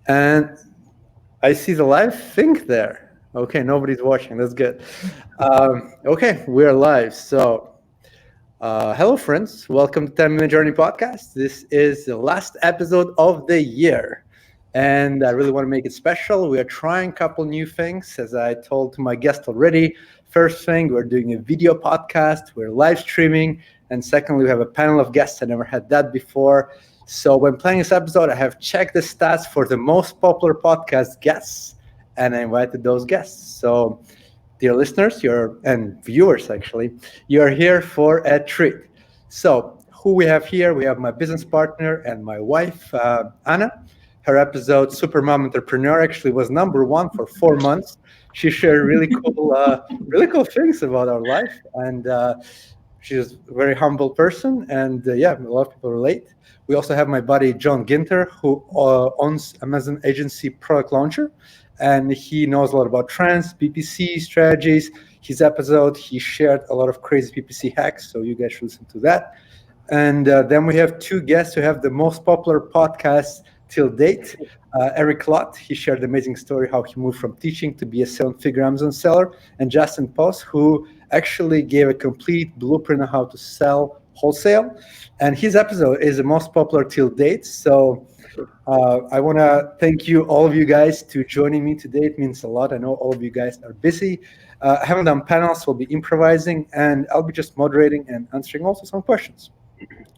And I see the live thing there. Okay, nobody's watching. That's good. Okay, we're live. So, hello, friends. Welcome to 10 Minute Journey Podcast. This is the last episode of the year. And I really want to make it special. We are trying a couple new things, as I told to my guest already. First thing, we're doing a video podcast, we're live streaming. And secondly, we have a panel of guests. I never had that before. So when planning this episode, I have checked the stats for the most popular podcast guests, and I invited those guests. So, dear listeners, and viewers actually, you're here for a treat. So, who we have here? We have my business partner and my wife, Anna. Her episode "Supermom Entrepreneur" actually was number one for 4 months. She shared really cool things about our life, and she's a very humble person, and yeah, a lot of people relate. We also have my buddy John Ginter, who owns Amazon agency Product Launcher, and he knows a lot about trends, PPC strategies. His episode, he shared a lot of crazy PPC hacks, so you guys should listen to that. And then we have two guests who have the most popular podcasts till date. Eric Lott, he shared an amazing story how he moved from teaching to be a seven-figure Amazon seller, and Justin Post, who actually gave a complete blueprint on how to sell wholesale. And his episode is the most popular till date. So I want to thank you, all of you guys, to joining me today. It means a lot. I know all of you guys are busy. I haven't done panels, so we'll be improvising, and I'll be just moderating and answering also some questions.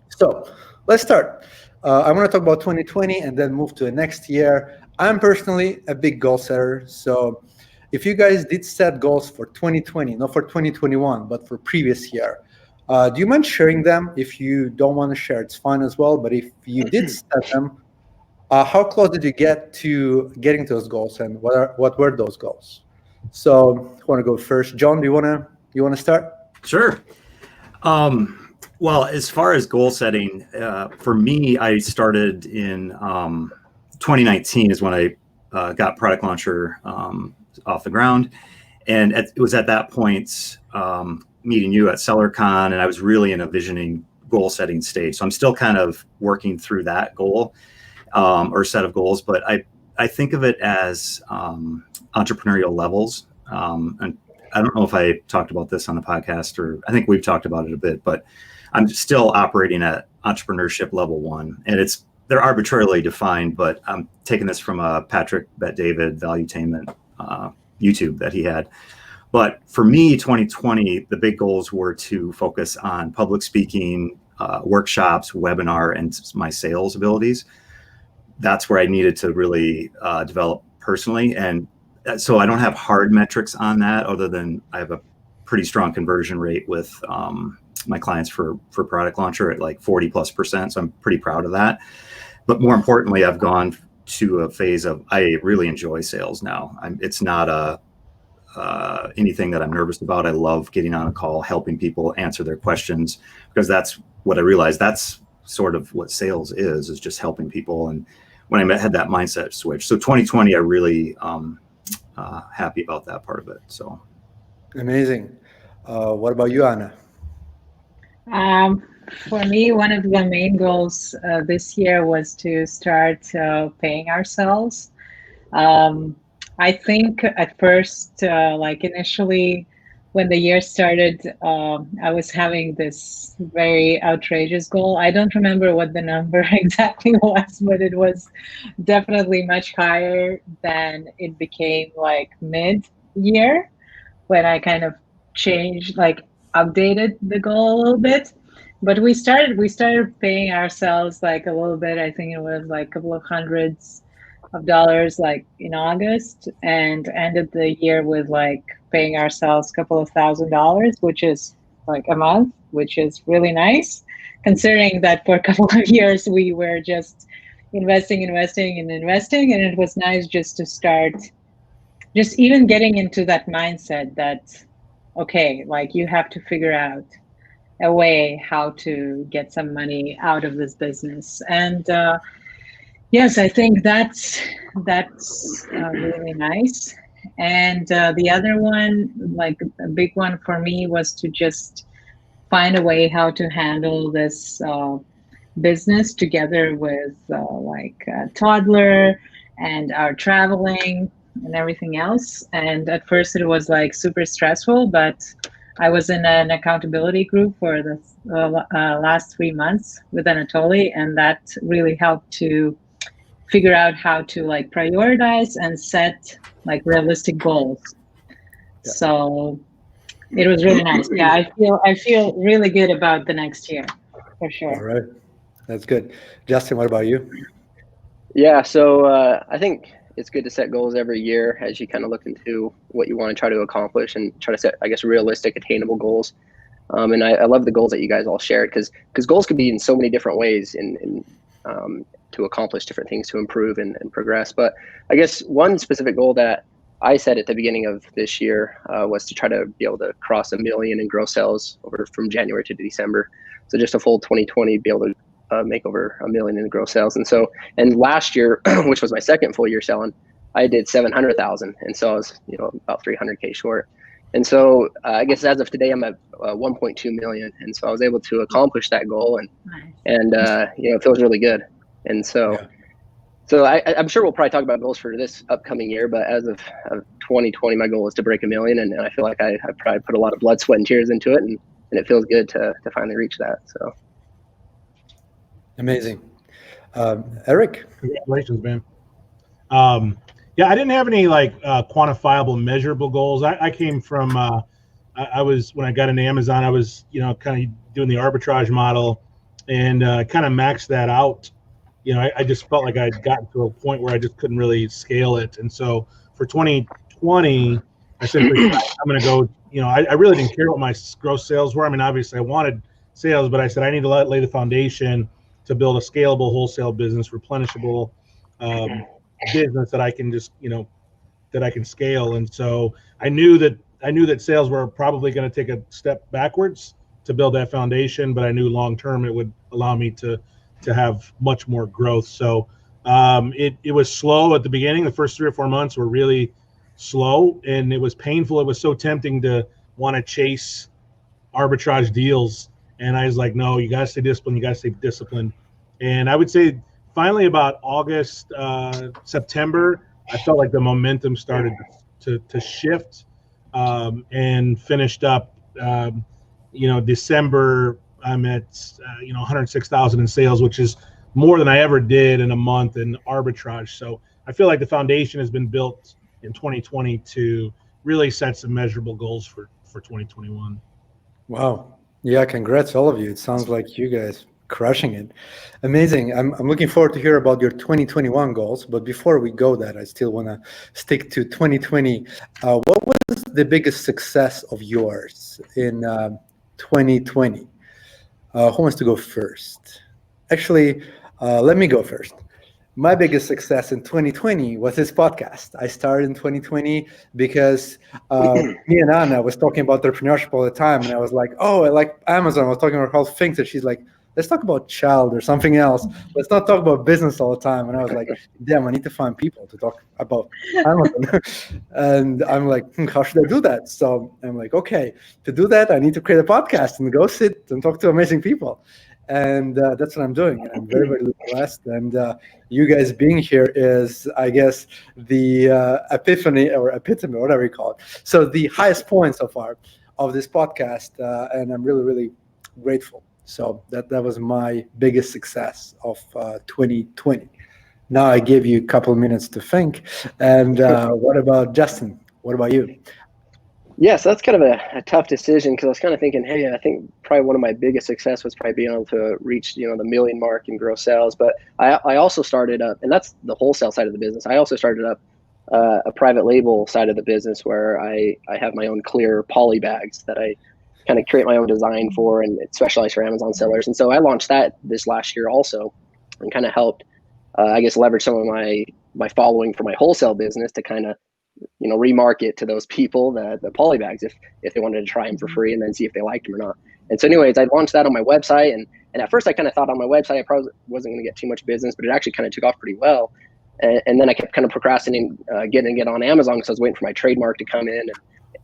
So let's start. I want to talk about 2020 and then move to the next year. I'm personally a big goal setter. So if you guys did set goals for 2020, not for 2021, but for previous year, do you mind sharing them? If you don't want to share, it's fine as well. But if you did set them, how close did you get to getting those goals, and what were those goals? So I want to go first. John, do you want to start? Sure. Well, as far as goal setting, for me, I started in 2019 is when I got Product Launcher off the ground. And it was at that point, meeting you at SellerCon, and I was really in a visioning goal setting stage. So I'm still kind of working through that goal or set of goals, but I think of it as entrepreneurial levels. And I don't know if I talked about this on the podcast, or I think we've talked about it a bit, but I'm still operating at entrepreneurship level 1, and they're arbitrarily defined, but I'm taking this from a Patrick Bet-David Valuetainment YouTube that he had. But for me, 2020, the big goals were to focus on public speaking, workshops, webinar, and my sales abilities. That's where I needed to really develop personally. And so I don't have hard metrics on that, other than I have a pretty strong conversion rate with my clients for Product Launcher at like 40+%. So I'm pretty proud of that. But more importantly, I've gone to a phase of I really enjoy sales now. It's not anything that I'm nervous about. I love getting on a call, helping people answer their questions, because that's what I realized. That's sort of what sales is just helping people. And when I had that mindset switch, so 2020, I really happy about that part of it. So amazing. What about you, Anna? For me, one of the main goals this year was to start paying ourselves. I think at first, like initially, when the year started, I was having this very outrageous goal. I don't remember what the number exactly was, but it was definitely much higher than it became like mid-year, when I kind of changed, like updated the goal a little bit. But we started paying ourselves like a little bit. I think it was like a couple of hundreds of dollars like in August, and ended the year with like paying ourselves a couple of $1,000, which is like a month, which is really nice, considering that for a couple of years we were just investing, and it was nice just to start, just even getting into that mindset that, okay, like you have to figure out a way how to get some money out of this business. And yes, I think that's really nice. And the other one, like a big one for me, was to just find a way how to handle this business together with like a toddler and our traveling and everything else. And at first it was like super stressful, but I was in an accountability group for the last 3 months with Anatoly, and that really helped to figure out how to like prioritize and set like realistic goals. Yeah. So it was really nice. Yeah, I feel really good about the next year for All sure. right. That's good. Justin, what about you? Yeah, so I think it's good to set goals every year as you kind of look into what you want to try to accomplish and try to set, I guess, realistic, attainable goals. And I love the goals that you guys all shared because goals could be in so many different ways to accomplish different things, to improve and progress. But I guess one specific goal that I set at the beginning of this year was to try to be able to cross 1 million in gross sales over from January to December. So just a full 2020, be able to make over 1 million in gross sales. And last year, which was my second full year selling, I did 700,000. And so I was, about 300K short. And so I guess as of today, I'm at 1.2 million. And so I was able to accomplish that goal and it feels really good. And so, I'm sure we'll probably talk about goals for this upcoming year, but as of 2020, my goal is to break 1 million. And I feel like I probably put a lot of blood, sweat, and tears into it. And it feels good to finally reach that. So. Amazing. Eric? Congratulations, man. Yeah, I didn't have any quantifiable, measurable goals. I came from, I was, when I got into Amazon, I was, kind of doing the arbitrage model and kind of maxed that out. I just felt like I'd gotten to a point where I just couldn't really scale it. And so for 2020, I simply said, I'm going to go, I really didn't care what my gross sales were. I mean, obviously I wanted sales, but I said, I need to lay the foundation to build a scalable wholesale business, replenishable business that I can just, that I can scale. And so I knew that sales were probably going to take a step backwards to build that foundation, but I knew long term it would allow me to have much more growth. So it was slow at the beginning. The first 3 or 4 months were really slow and it was painful. It was so tempting to want to chase arbitrage deals. And I was like, no, you got to stay disciplined. You got to stay disciplined. And I would say finally about August, September, I felt like the momentum started to shift and finished up, December, I'm at, 106,000 in sales, which is more than I ever did in a month in arbitrage. So I feel like the foundation has been built in 2020 to really set some measurable goals for 2021. Wow. Yeah, congrats all of you. It sounds like you guys crushing it. Amazing. I'm looking forward to hear about your 2021 goals. But before we go that, I still want to stick to 2020. What was the biggest success of yours in 2020? Who wants to go first? Actually, let me go first. My biggest success in 2020 was this podcast. I started in 2020 because me and Anna was talking about entrepreneurship all the time. And I was like, oh, I like Amazon. I was talking about how things that she's like, let's talk about child or something else. Let's not talk about business all the time. And I was like, damn, I need to find people to talk about Amazon. And I'm like, how should I do that? So I'm like, okay, to do that, I need to create a podcast and go sit and talk to amazing people. And that's what I'm doing. And I'm very, very blessed. And you guys being here is, I guess, the epiphany or epitome, whatever you call it. So the highest point so far of this podcast. And I'm really, really grateful. So that was my biggest success of 2020. Now I give you a couple of minutes to think. And what about Justin? What about you? Yeah, so that's kind of a tough decision because I was kind of thinking, hey, I think probably one of my biggest success was probably being able to reach, the 1 million mark in gross sales. But I also started up, and that's the wholesale side of the business. I also started up a private label side of the business where I have my own clear poly bags that I kind of create my own design for, and it's specialized for Amazon sellers. And so I launched that this last year also, and kind of helped, I guess, leverage some of my following for my wholesale business to kind of remarket to those people the poly bags if they wanted to try them for free and then see if they liked them or not. And so anyways, I launched that on my website, and at first I kind of thought on my website I probably wasn't going to get too much business, but it actually kind of took off pretty well. And then I kept kind of procrastinating getting it on Amazon because I was waiting for my trademark to come in.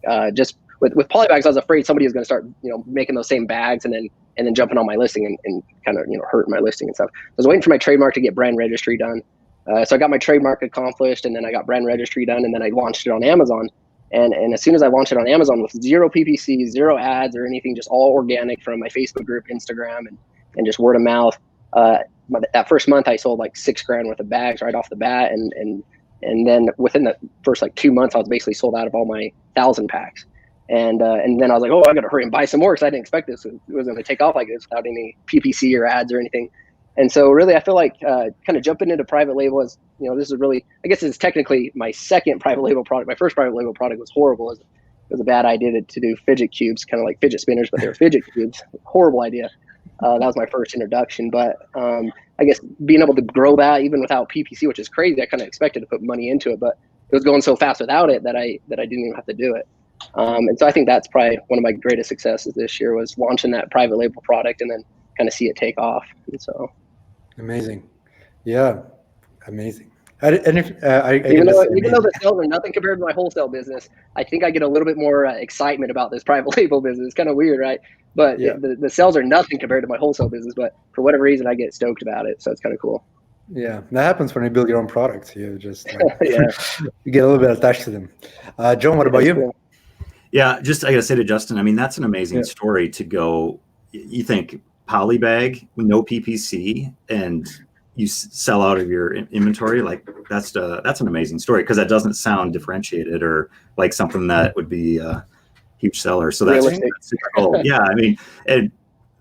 And just with poly bags, I was afraid somebody was going to start making those same bags and then jumping on my listing and kind of hurt my listing and stuff. I was waiting for my trademark to get brand registry done. So I got my trademark accomplished, and then I got brand registry done, and then I launched it on Amazon. And as soon as I launched it on Amazon with zero PPC, zero ads or anything, just all organic from my Facebook group, Instagram, and just word of mouth. That first month I sold like $6,000 worth of bags right off the bat. And then within the first like 2 months, I was basically sold out of all my 1,000 packs. And then I was like, oh, I got to hurry and buy some more because I didn't expect this. It was going to take off like this without any PPC or ads or anything. And so really, I feel like kind of jumping into private label is, this is really, I guess it's technically my second private label product. My first private label product was horrible. It was a bad idea to do fidget cubes, kind of like fidget spinners, but they were fidget cubes. Horrible idea. That was my first introduction. But I guess being able to grow that even without PPC, which is crazy. I kind of expected to put money into it, but it was going so fast without it that I didn't even have to do it. And so I think that's probably one of my greatest successes this year was launching that private label product and then kind of see it take off. And so. Amazing. Yeah, amazing. Even though the sales are nothing compared to my wholesale business, I think I get a little bit more excitement about this private label business. It's kind of weird, right? But yeah. the sales are nothing compared to my wholesale business, but for whatever reason, I get stoked about it. So it's kind of cool. Yeah, that happens when you build your own products. You just you get a little bit attached to them. John, what about you? Cool. Yeah, just I gotta say to Justin, I mean, that's an amazing story to go. You think polybag with no PPC and you sell out of your inventory, like that's an amazing story because that doesn't sound differentiated or like something that would be a huge seller. So that's super cool. Yeah, I mean, and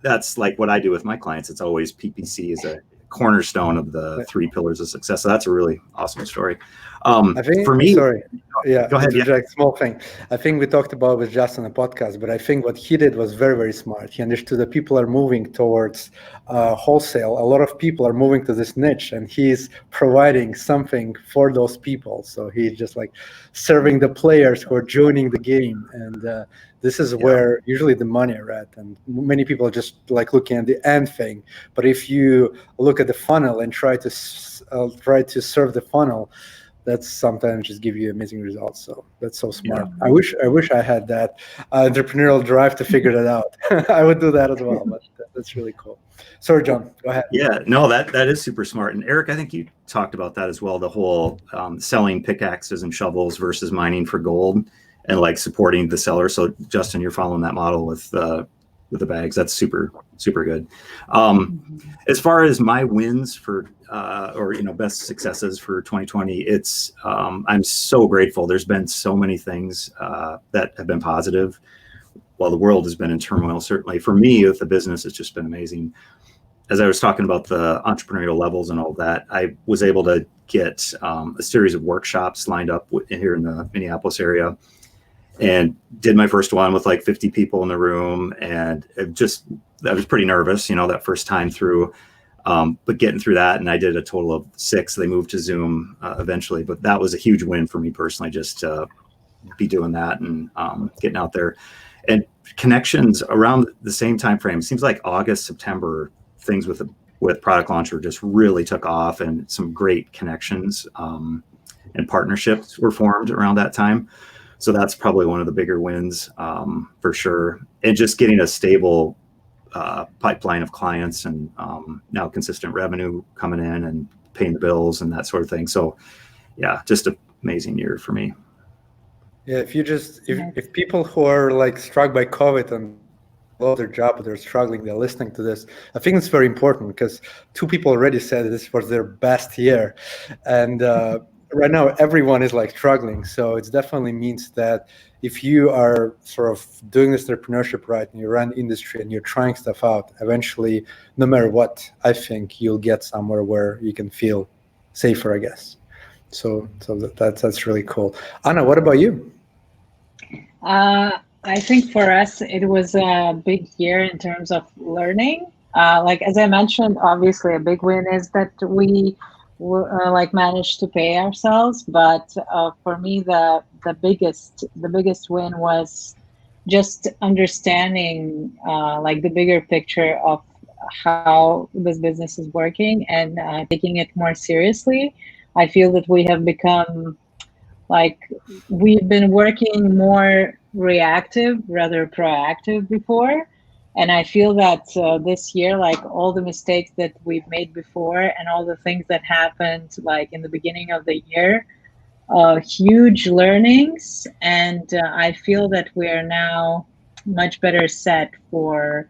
that's like what I do with my clients. It's always PPC is a cornerstone of the 3 pillars of success. So that's a really awesome story. I think, for me, go ahead. Yeah. Small thing. I think we talked about with Justin on the podcast, but I think what he did was very, very smart. He understood that people are moving towards wholesale. A lot of people are moving to this niche, and he's providing something for those people. So he's just like serving the players who are joining the game, and this is where usually the money are at. And many people are just like looking at the end thing. But if you look at the funnel and try to serve the funnel, that's sometimes just give you amazing results. So that's so smart. Yeah. I wish I had that entrepreneurial drive to figure that out. I would do that as well, but that's really cool. Sorry, John, go ahead. Yeah, no, that is super smart. And Eric, I think you talked about that as well. The whole selling pickaxes and shovels versus mining for gold and like supporting the seller. So Justin, you're following that model with the bags. That's super, super good. As far as my wins for, or best successes for 2020, it's I'm so grateful. There's been so many things that have been positive. While the world has been in turmoil, certainly for me with the business, it's just been amazing. As I was talking about the entrepreneurial levels and all that, I was able to get a series of workshops lined up here in the Minneapolis area. And did my first one with like 50 people in the room, and I was pretty nervous, that first time through. But getting through that, and I did a total of 6. They moved to Zoom eventually, but that was a huge win for me personally, just to be doing that and getting out there. And connections around the same time frame. Seems like August, September, things with Product Launcher just really took off, and some great connections and partnerships were formed around that time. So that's probably one of the bigger wins for sure. And just getting a stable pipeline of clients and now consistent revenue coming in and paying the bills and that sort of thing. So yeah, just an amazing year for me. Yeah, if people who are like struck by COVID and lost their job, but they're struggling, they're listening to this, I think it's very important because 2 people already said this was their best year. And right now, everyone is like struggling. So it definitely means that if you are sort of doing this entrepreneurship right and you run industry and you're trying stuff out, eventually, no matter what, I think you'll get somewhere where you can feel safer, I guess. So that's really cool. Anna, what about you? I think for us, it was a big year in terms of learning. Like as I mentioned, obviously a big win is that we managed to pay ourselves. But for me, the biggest win was just understanding the bigger picture of how this business is working and taking it more seriously. I feel that we have become we've been working more reactive rather proactive before. And I feel that this year, like all the mistakes that we've made before and all the things that happened like in the beginning of the year, huge learnings. And I feel that we are now much better set for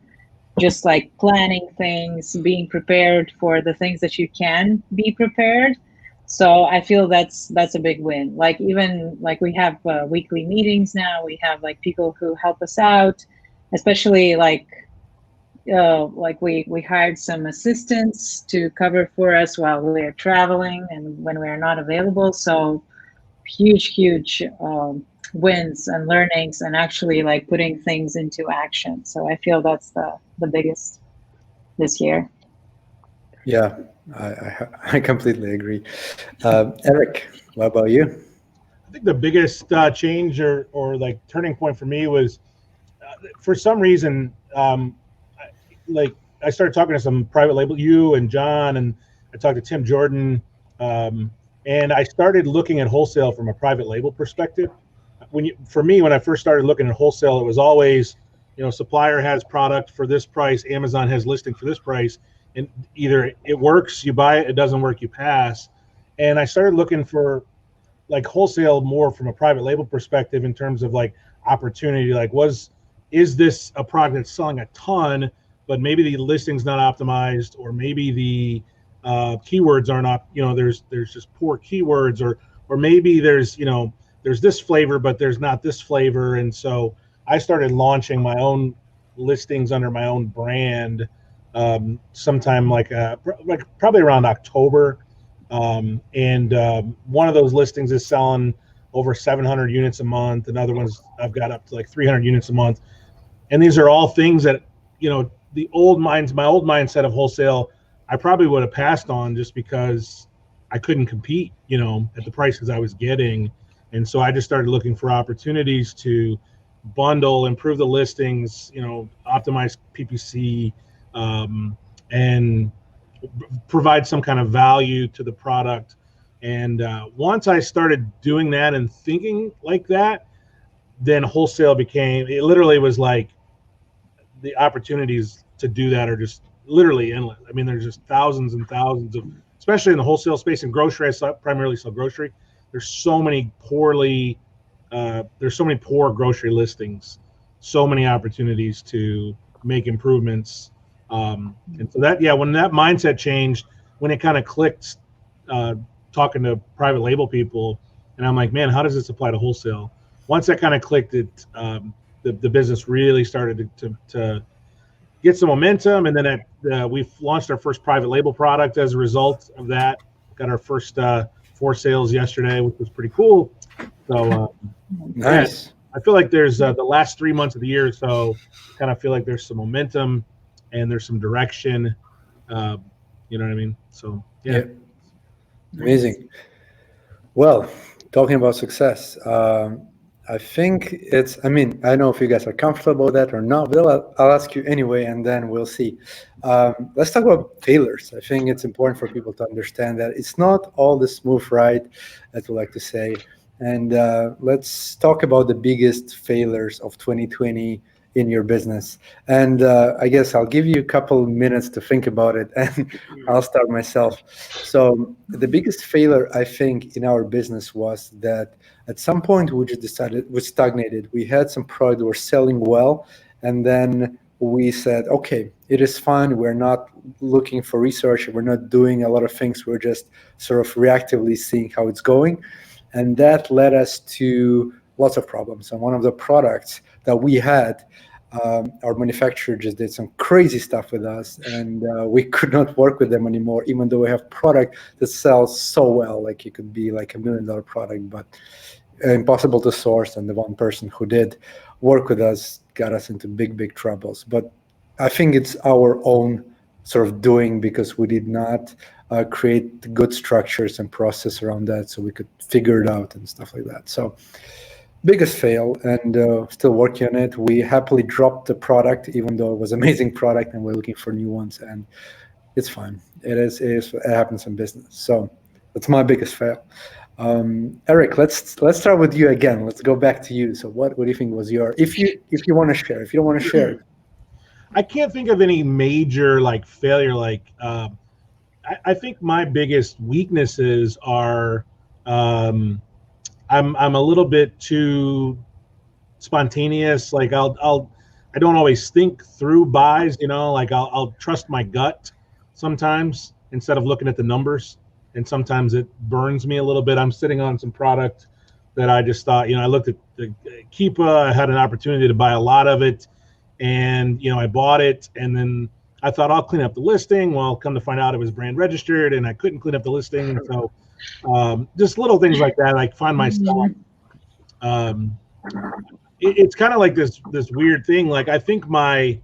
just like planning things, being prepared for the things that you can be prepared. So I feel that's a big win. Like even like we have weekly meetings now. We have like people who help us out, especially like we hired some assistants to cover for us while we are traveling and when we are not available. So huge wins and learnings and actually like putting things into action. So I feel that's the biggest this year. Yeah, I completely agree. Eric, what about you? I think the biggest change or like turning point for me was for some reason, like I started talking to some private label, you and John, and I talked to Tim Jordan, and I started looking at wholesale from a private label perspective. For me, when I first started looking at wholesale, it was always, supplier has product for this price, Amazon has listing for this price, and either it works, you buy it, it doesn't work, you pass. And I started looking for like wholesale more from a private label perspective in terms of like opportunity, like is this a product that's selling a ton, but maybe the listing's not optimized, or maybe the keywords are not, there's just poor keywords, or maybe there's this flavor, but there's not this flavor. And so I started launching my own listings under my own brand sometime like probably around October. One of those listings is selling over 700 units a month. Another one's I've got up to like 300 units a month. And these are all things that, my old mindset of wholesale, I probably would have passed on just because I couldn't compete, at the prices I was getting. And so I just started looking for opportunities to bundle, improve the listings, optimize PPC, and provide some kind of value to the product. And once I started doing that and thinking like that, then wholesale it literally was like the opportunities to do that are just literally endless. I mean, there's just thousands and thousands of, especially in the wholesale space. In grocery, I primarily sell grocery. There's so many poor grocery listings, so many opportunities to make improvements. And so when that mindset changed, when it kind of clicked, talking to private label people, and I'm like, man, how does this apply to wholesale? Once that kind of clicked, the business really started to get some momentum. And then we've launched our first private label product as a result of that. Got our first 4 sales yesterday, which was pretty cool. So Nice. I feel like there's the last 3 months of the year, so kind of feel like there's some momentum and there's some direction. You know what I mean? So yeah. Amazing. Well, talking about success, I think I don't know if you guys are comfortable with that or not, but I'll ask you anyway, and then we'll see. Let's talk about failures. I think it's important for people to understand that it's not all the smooth ride, as we like to say. And let's talk about the biggest failures of 2020 in your business. And I guess I'll give you a couple minutes to think about it, and I'll start myself. So the biggest failure, I think, in our business was that at some point we just decided we stagnated. We had some product that were selling well, and then we said, okay, it is fine. We're not looking for research. We're not doing a lot of things. We're just sort of reactively seeing how it's going. And that led us to lots of problems. And one of the products that we had, our manufacturer just did some crazy stuff with us, and we could not work with them anymore, even though we have product that sells so well. Like it could be like $1 million product, but impossible to source. And the one person who did work with us got us into big troubles. But I think it's our own sort of doing, because we did not create good structures and process around that so we could figure it out and stuff like that. So biggest fail, and still working on it. We happily dropped the product, even though it was an amazing product, and we're looking for new ones, and it's fine. It happens in business. So that's my biggest fail. Eric, let's start with you again. Let's go back to you. So what do you think was if you want to share? If you don't want to share it. I can't think of any major like failure. Like I think my biggest weaknesses are I'm a little bit too spontaneous. Like I don't always think through buys. Like I'll trust my gut sometimes instead of looking at the numbers, and sometimes it burns me a little bit. I'm sitting on some product that I just thought, I looked at the Keepa. I had an opportunity to buy a lot of it, and I bought it, and then I thought I'll clean up the listing. Well, come to find out it was brand registered, and I couldn't clean up the listing. And so just little things like that. I find myself. It's kind of like this weird thing. Like I think my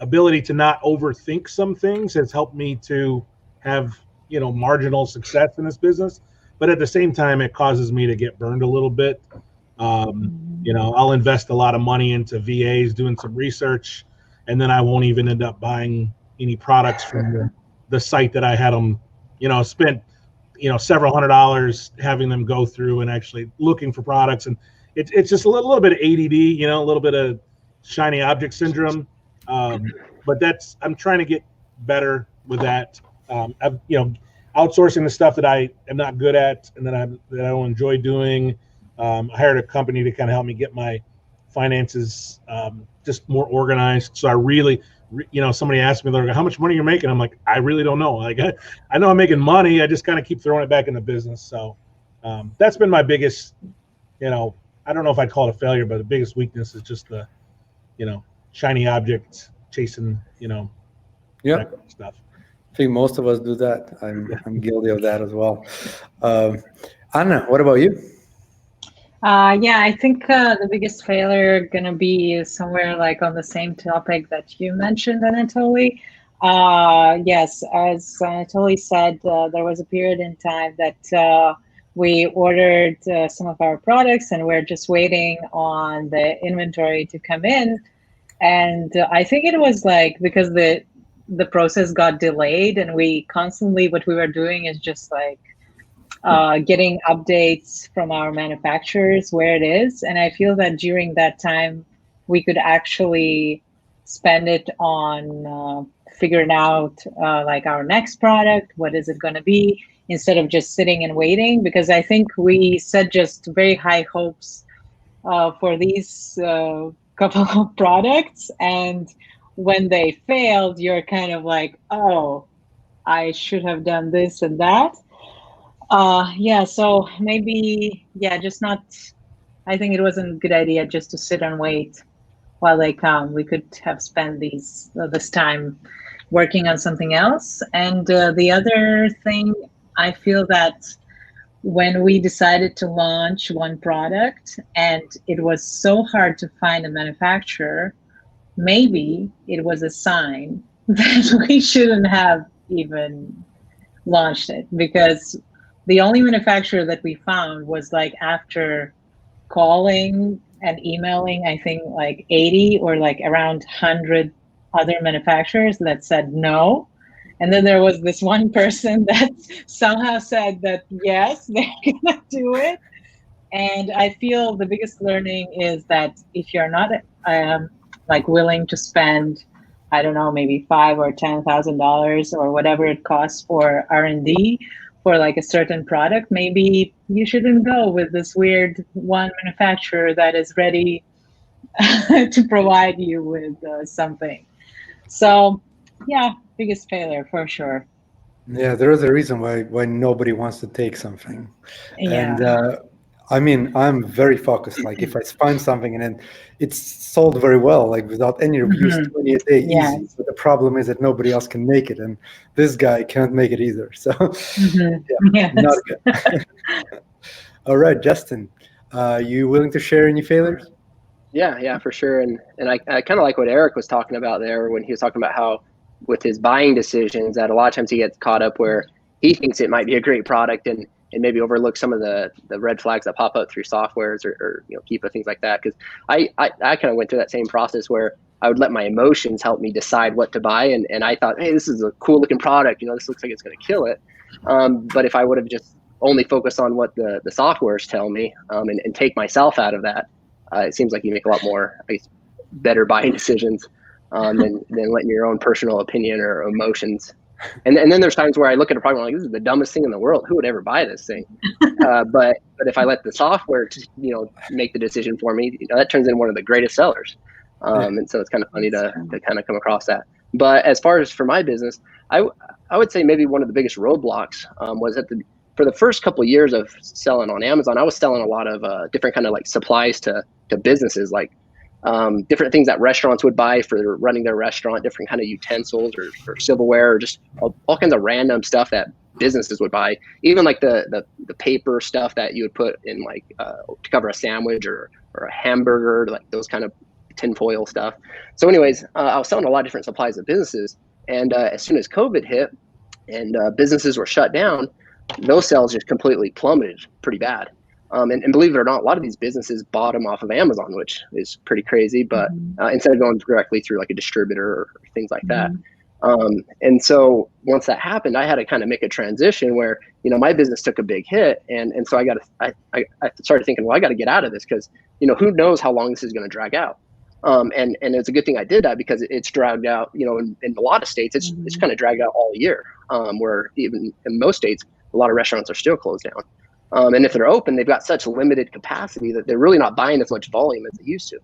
ability to not overthink some things has helped me to have marginal success in this business, but at the same time it causes me to get burned a little bit. I'll invest a lot of money into VAs doing some research, and then I won't even end up buying any products from the site that I had them spent several $100s having them go through and actually looking for products. And it's just a little bit of ADD, a little bit of shiny object syndrome. But I'm trying to get better with that. Outsourcing the stuff that I am not good at and that I don't enjoy doing. I hired a company to kind of help me get my finances just more organized. So I really, somebody asked me, how much money you're making? I'm like, I really don't know. Like I know I'm making money. I just kind of keep throwing it back in the business. So that's been my biggest, I don't know if I'd call it a failure, but the biggest weakness is just the, shiny object chasing, yeah, that kind of stuff. I think most of us do that. I'm guilty of that as well. Anna, what about you? Yeah, I think the biggest failure gonna be somewhere like on the same topic that you mentioned, Anatoly. Yes, as Anatoly said, there was a period in time that we ordered some of our products and we're just waiting on the inventory to come in. And I think it was like because the process got delayed, and we constantly, what we were doing is just like getting updates from our manufacturers where it is. And I feel that during that time, we could actually spend it on figuring out like our next product, what is it going to be, instead of just sitting and waiting. Because I think we set just very high hopes for these couple of products. And when they failed, you're kind of like, oh, I should have done this and that. Yeah, so maybe, just not, I think it wasn't a good idea just to sit and wait while they come. We could have spent this time working on something else. And the other thing, I feel that when we decided to launch one product and it was so hard to find a manufacturer, maybe it was a sign that we shouldn't have even launched it, because the only manufacturer that we found was like after calling and emailing, I think like 80 or like around 100 other manufacturers that said no. And then there was this one person that somehow said that, yes, they're gonna do it. And I feel the biggest learning is that if you're not like willing to spend, I don't know, maybe $5,000 or $10,000 or whatever it costs for R&D for like a certain product, maybe you shouldn't go with this weird one manufacturer that is ready to provide you with something. So yeah, biggest failure for sure. Yeah, there is a reason why nobody wants to take something. Yeah. And I mean, I'm very focused. Like if I find something and then it's sold very well, like without any reviews, 20 a day, Yes. easy. But the problem is that nobody else can make it, and this guy can't make it either. So Yes. not good. All right, Justin, you willing to share any failures? Yeah, for sure. And I kind of like what Eric was talking about there when he was talking about how with his buying decisions that a lot of times he gets caught up where he thinks it might be a great product and maybe overlook some of the red flags that pop up through softwares or Keepa, things like that. Because I kind of went through that same process where I would let my emotions help me decide what to buy. And I thought, hey, this is a cool looking product. This looks like it's going to kill it. But if I would have just only focused on what the softwares tell me and take myself out of that, it seems like you make a lot more better buying decisions. than letting your own personal opinion or emotions. And then there's times where I look at a product and I'm like, this is the dumbest thing in the world. Who would ever buy this thing? But if I let the software make the decision for me, that turns into one of the greatest sellers. And so it's kind of funny to kind of come across that. But as far as for my business, I would say maybe one of the biggest roadblocks was for the first couple of years of selling on Amazon, I was selling a lot of different kind of like supplies to businesses, like different things that restaurants would buy for running their restaurant, different kind of utensils or silverware, or just all kinds of random stuff that businesses would buy, even like the paper stuff that you would put in like to cover a sandwich or a hamburger, like those kind of tinfoil stuff. So anyways, I was selling a lot of different supplies to businesses, and as soon as COVID hit and businesses were shut down, those sales just completely plummeted pretty bad. And believe it or not, a lot of these businesses bought them off of Amazon, which is pretty crazy, but instead of going directly through like a distributor or things like that. And so once that happened, I had to kind of make a transition where, my business took a big hit. And so I started thinking, well, I got to get out of this because, who knows how long this is going to drag out. And it's a good thing I did that because it's dragged out, in a lot of states, it's kind of dragged out all year, where even in most states, a lot of restaurants are still closed down. And if they're open, they've got such limited capacity that they're really not buying as much volume as they used to.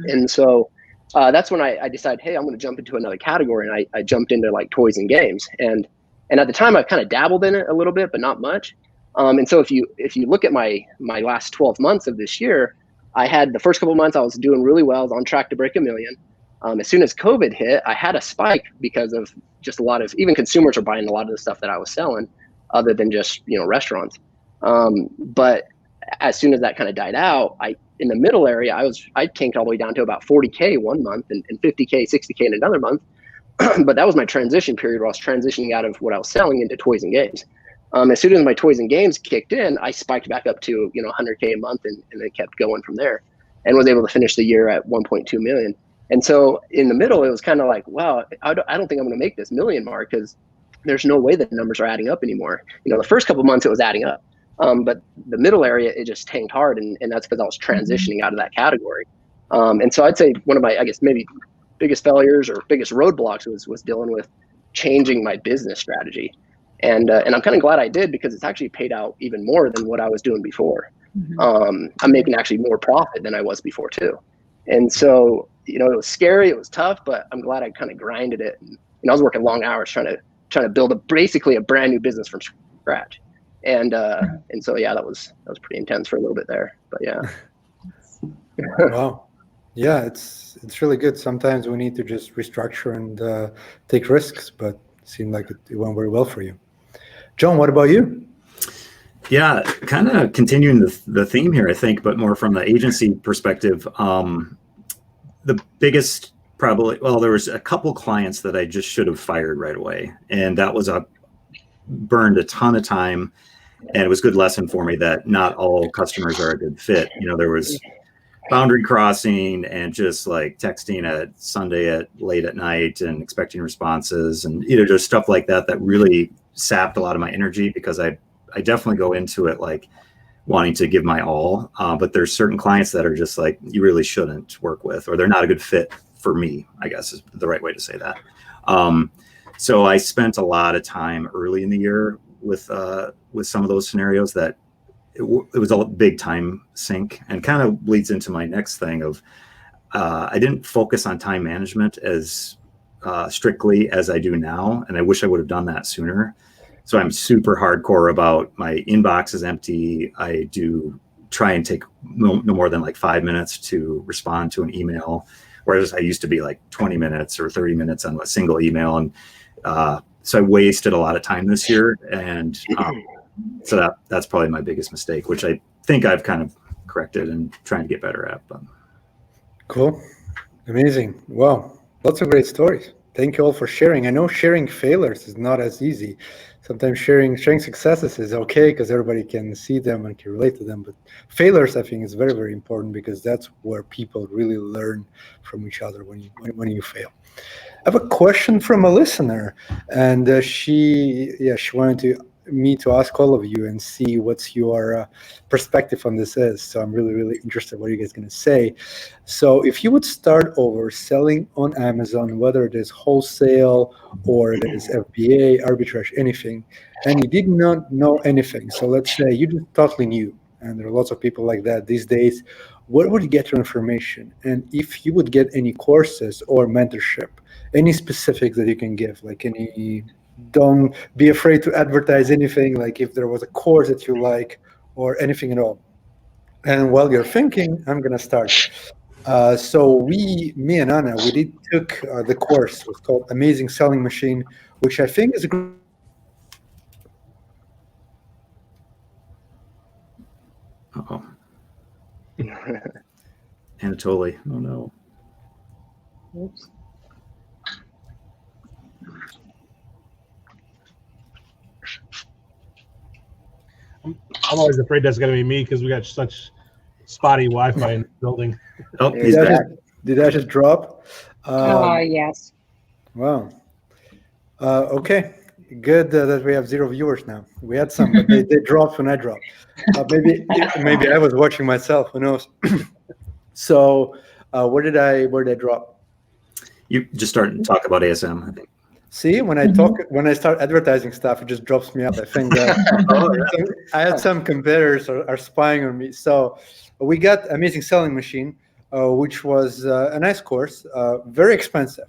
And so that's when I decided, hey, I'm going to jump into another category. And I jumped into like toys and games. And at the time, I kind of dabbled in it a little bit, but not much. And so if you look at my last 12 months of this year, I had the first couple of months I was doing really well. I was on track to break $1 million. As soon as COVID hit, I had a spike because of just a lot of, even consumers were buying a lot of the stuff that I was selling other than just, restaurants. But as soon as that kind of died out, in the middle area, I tanked all the way down to about 40K one month and 50K, 60K in another month. But that was my transition period where I was transitioning out of what I was selling into toys and games. As soon as my toys and games kicked in, I spiked back up to, 100K a month and it kept going from there and was able to finish the year at 1.2 million. And so in the middle, it was kind of like, wow, I don't think I'm going to make this million mark because there's no way the numbers are adding up anymore. The first couple of months it was adding up. But the middle area, it just tanked hard. And that's because I was transitioning out of that category. And so I'd say one of my, I guess, maybe biggest failures or biggest roadblocks was dealing with changing my business strategy. And I'm kind of glad I did because it's actually paid out even more than what I was doing before. I'm making actually more profit than I was before too. And so, it was scary, it was tough, but I'm glad I kind of grinded it. And I was working long hours trying to build basically a brand new business from scratch. And so, yeah, that was pretty intense for a little bit there, but yeah. Wow. Yeah, it's really good. Sometimes we need to just restructure and take risks, but it seemed like it went very well for you. John, what about you? Yeah, kind of continuing the theme here, I think, but more from the agency perspective. The biggest there was a couple clients that I just should have fired right away. And that was burned a ton of time. And it was a good lesson for me that not all customers are a good fit. There was boundary crossing and just like texting at Sunday at late at night and expecting responses and, just stuff like that really sapped a lot of my energy because I definitely go into it like wanting to give my all. But there's certain clients that are just like, you really shouldn't work with, or they're not a good fit for me, I guess is the right way to say that. So I spent a lot of time early in the year with some of those scenarios that it was a big time sink, and kind of leads into my next thing of I didn't focus on time management as strictly as I do now. And I wish I would have done that sooner. So I'm super hardcore about my inbox is empty. I do try and take no more than like 5 minutes to respond to an email, whereas I used to be like 20 minutes or 30 minutes on a single email. And so I wasted a lot of time this year. And so that's probably my biggest mistake, which I think I've kind of corrected and trying to get better at. But. Cool. Amazing. Wow. Lots of great stories. Thank you all for sharing. I know sharing failures is not as easy. Sometimes sharing successes is okay because everybody can see them and can relate to them. But failures, I think, is very, very important because that's where people really learn from each other when you fail. I have a question from a listener, and she wanted to me to ask all of you and see what's your perspective on this is. So I'm really, really interested what you guys going to say. So if you would start over selling on Amazon, whether it is wholesale or it is FBA, arbitrage, anything, and you did not know anything. So let's say you just totally new, and there are lots of people like that these days. Where would you get your information? And if you would get any courses or mentorship, any specifics that you can give, like any, don't be afraid to advertise anything, like if there was a course that you like or anything at all. And while you're thinking, I'm going to start. So me and Anna, we did took the course. It's called Amazing Selling Machine, which I think is a Uh-oh. Anatoly. Oh no. Oops. I'm always afraid that's going to be me because we got such spotty Wi-Fi in the building. Oh, he's did, I back. just, did I just drop? Yes. Wow. Okay. Good that we have 0 viewers now. We had some, but they dropped when I dropped. Maybe I was watching myself. Who knows? So where did I drop? You just started to talk about ASM, I think. See, when I start advertising stuff, it just drops me up. I think that I had some competitors are spying on me. So we got Amazing Selling Machine, which was a nice course, very expensive.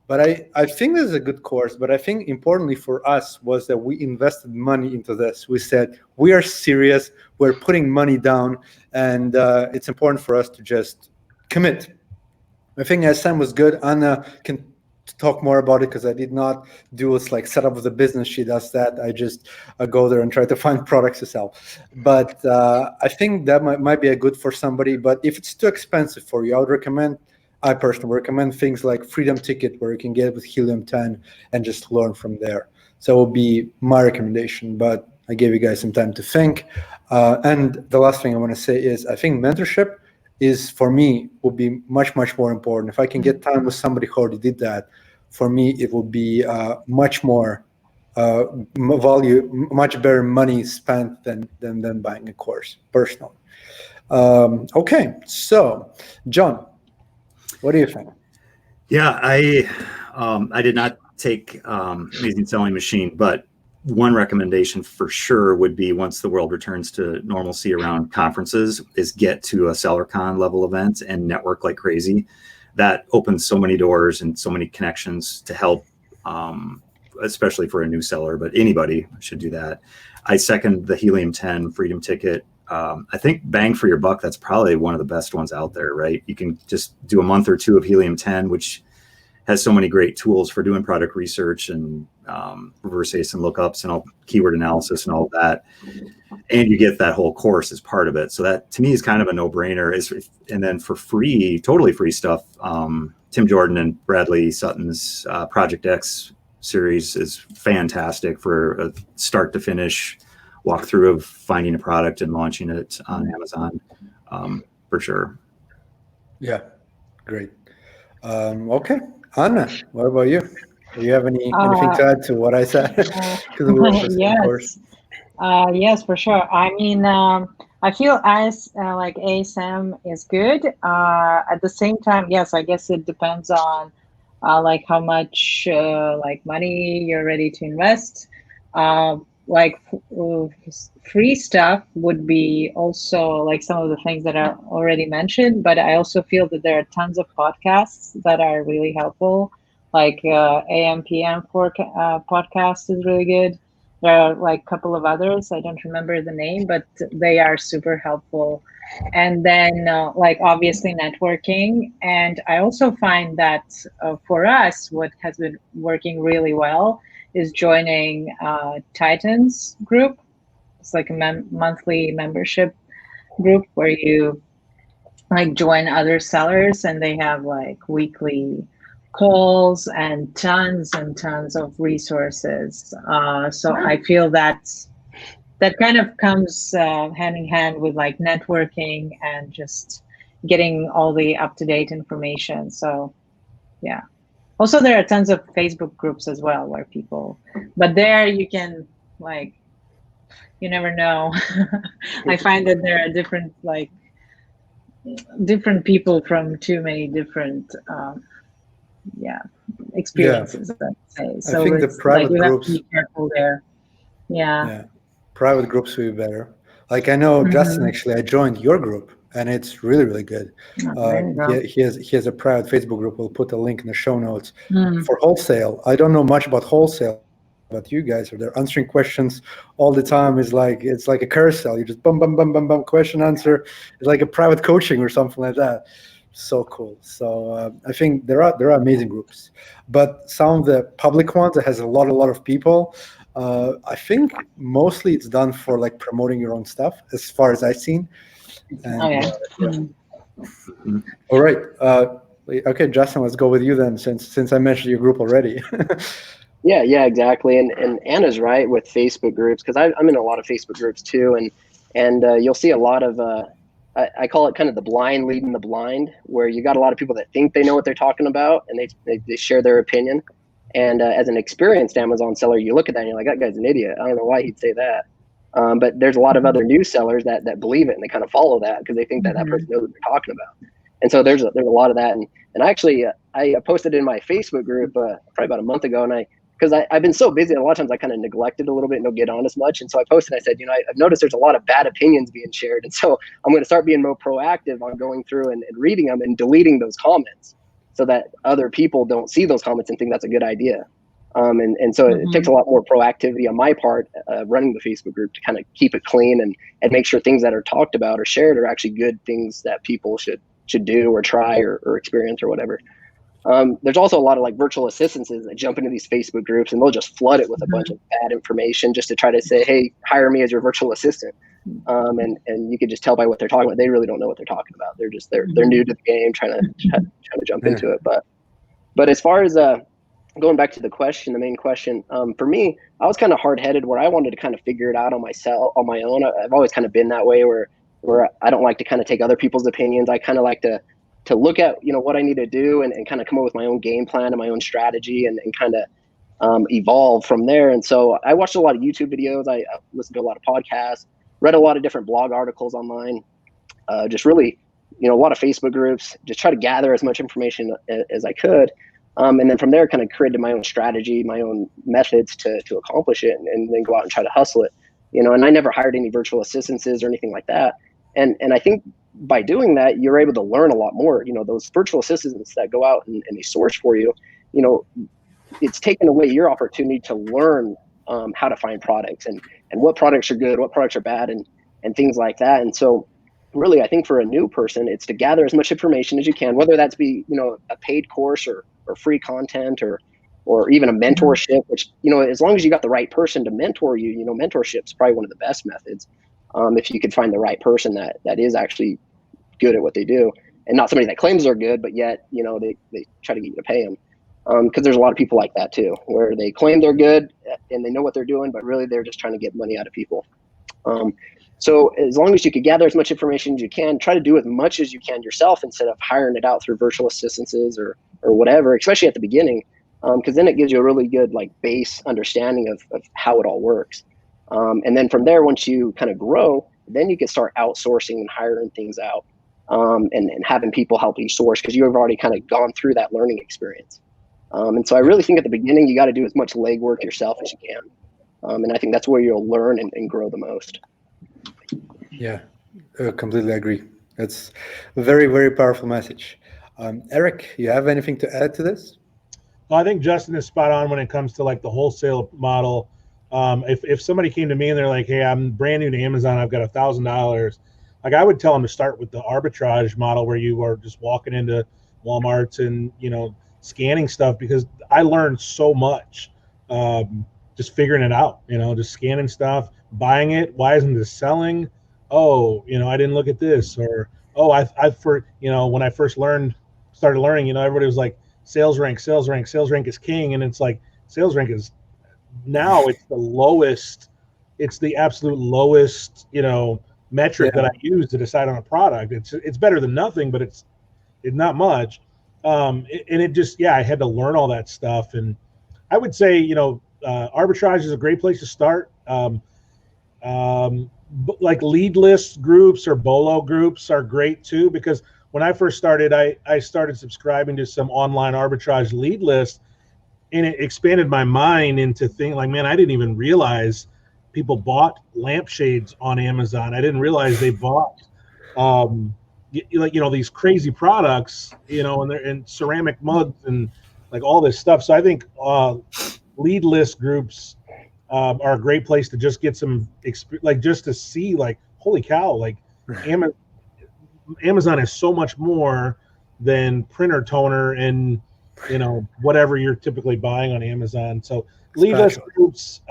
But I think this is a good course. But I think importantly for us was that we invested money into this. We said, we are serious. We're putting money down. And it's important for us to just commit. I think SM was good. Anna can talk more about it because I did not do this like setup of the business. She does that. I just go there and try to find products to sell. But I think that might be a good for somebody. But if it's too expensive for you, I personally recommend things like Freedom Ticket, where you can get it with Helium 10 and just learn from there. So it will be my recommendation. But I gave you guys some time to think. And the last thing I want to say is I think mentorship is, for me, would be much, much more important. If I can get time with somebody who already did that, for me, it would be much more value, much better money spent than buying a course, personally. Okay, so John, what do you think? Yeah, I did not take Amazing Selling Machine, but one recommendation for sure would be, once the world returns to normalcy around conferences, is get to a SellerCon level event and network like crazy. That opens so many doors and so many connections to help, especially for a new seller, but anybody should do that. I second the Helium 10 Freedom Ticket. I think bang for your buck, that's probably one of the best ones out there, right? You can just do a month or two of Helium 10, which has so many great tools for doing product research and reverse ASIN lookups and all keyword analysis and all of that. And you get that whole course as part of it. So that, to me, is kind of a no-brainer. And then for free, totally free stuff, Tim Jordan and Bradley Sutton's Project X series is fantastic for a start to finish walkthrough of finding a product and launching it on Amazon, for sure. Yeah, great. Okay, Anna, what about you? Do you have anything to add to what I said? Yes. Yes, for sure. I mean, I feel as like ASM is good. At the same time, yes, I guess it depends on like how much like money you're ready to invest. Like free stuff would be also like some of the things that are already mentioned, but I also feel that there are tons of podcasts that are really helpful. Like AMPM podcast is really good. There are like a couple of others. I don't remember the name, but they are super helpful. And then like obviously networking. And I also find that for us, what has been working really well is joining Titans group. It's like a monthly membership group where you like join other sellers, and they have like weekly calls and tons of resources. So I feel that kind of comes hand in hand with like networking and just getting all the up-to-date information. So yeah. Also, there are tons of Facebook groups as well where people, but there you can like you never know. I find that there are different people from too many different yeah Yeah, experiences, I'd say. I So think the it's like private you have to groups, be careful there. Yeah. yeah, private groups will be better. Like I know Justin, Mm-hmm. actually, I joined your group, and it's really, really good. Oh, there you go. He has a private Facebook group. We'll put a link in the show notes Mm. for wholesale. I don't know much about wholesale, but you guys are there answering questions all the time. Is like it's like a carousel. You just bum bum bum bum bum question answer. It's like a private coaching or something like that. So cool. So I think there are amazing groups, but some of the public ones that has a lot of people. I think mostly it's done for like promoting your own stuff, as far as I've seen. Oh And yeah. yeah. Mm. All right. Okay, Justin, let's go with you then, since I mentioned your group already. Yeah, exactly. And Anna's right with Facebook groups, because I'm in a lot of Facebook groups too, and you'll see a lot of I call it kind of the blind leading the blind, where you got a lot of people that think they know what they're talking about, and they share their opinion. And as an experienced Amazon seller, you look at that and you're like, that guy's an idiot. I don't know why he'd say that. But there's a lot of other new sellers that believe it, and they kind of follow that because they think that that Mm-hmm. person knows what they're talking about. And so there's a lot of that. And actually, I posted in my Facebook group probably about a month ago, and because I've been so busy, and a lot of times I kind of neglected a little bit and don't get on as much. And so I posted, I said, I've noticed there's a lot of bad opinions being shared. And so I'm going to start being more proactive on going through and reading them and deleting those comments so that other people don't see those comments and think that's a good idea. And so it takes a lot more proactivity on my part, running the Facebook group, to kind of keep it clean and make sure things that are talked about or shared are actually good things that people should do or try or experience or whatever. There's also a lot of like virtual assistants that jump into these Facebook groups, and they'll just flood it with a bunch of bad information just to try to say, hey, hire me as your virtual assistant. And you can just tell by what they're talking about. They really don't know what they're talking about. They're new to the game, trying to jump Yeah. into it. But as far as going back to the main question, for me, I was kind of hard headed, where I wanted to kind of figure it out on my own. I've always kind of been that way, where I don't like to kind of take other people's opinions. I kind of like to look at what I need to do and kind of come up with my own game plan and my own strategy and kind of evolve from there. And so I watched a lot of YouTube videos. I listened to a lot of podcasts, read a lot of different blog articles online, just really, a lot of Facebook groups, just try to gather as much information as I could. And then from there, kind of created my own strategy, my own methods to accomplish it, and then go out and try to hustle it. And I never hired any virtual assistants or anything like that. And I think by doing that, you're able to learn a lot more. Those virtual assistants that go out and they source for you, it's taken away your opportunity to learn how to find products and what products are good, what products are bad, and things like that. And so really, I think for a new person, it's to gather as much information as you can, whether that's be, a paid course or free content or even a mentorship, which, as long as you got the right person to mentor you, mentorship is probably one of the best methods. If you could find the right person that is actually good at what they do, and not somebody that claims they're good, but yet, they try to get you to pay them. Because there's a lot of people like that too, where they claim they're good and they know what they're doing, but really they're just trying to get money out of people. So as long as you could gather as much information as you can, try to do as much as you can yourself instead of hiring it out through virtual assistants or whatever, especially at the beginning, because then it gives you a really good like base understanding of how it all works. And then from there, once you kind of grow, then you can start outsourcing and hiring things out, and having people help you source, because you've already kind of gone through that learning experience. And so I really think at the beginning, you got to do as much legwork yourself as you can. And I think that's where you'll learn and grow the most. Yeah, completely agree. That's a very, very powerful message. Eric, you have anything to add to this? Well, I think Justin is spot on when it comes to like the wholesale model. If somebody came to me and they're like, "Hey, I'm brand new to Amazon. I've got $1,000," like I would tell them to start with the arbitrage model, where you are just walking into Walmart's and scanning stuff, because I learned so much just figuring it out. Just scanning stuff, buying it. Why isn't this selling? Oh, I didn't look at this, or when I first started learning, everybody was like, sales rank is king. And it's like, sales rank is now it's the lowest, it's the absolute lowest, metric that I use to decide on a product. It's better than nothing, but it's not much. And it just, I had to learn all that stuff. And I would say, arbitrage is a great place to start. Like lead list groups or bolo groups are great too, because when I first started, I started subscribing to some online arbitrage lead lists, and it expanded my mind into things like, man, I didn't even realize people bought lampshades on Amazon. I didn't realize they bought these crazy products, and ceramic mugs and like all this stuff. So I think lead list groups are a great place to just get some like just to see like, holy cow, like Amazon is so much more than printer toner and whatever you're typically buying on Amazon. So lead list groups,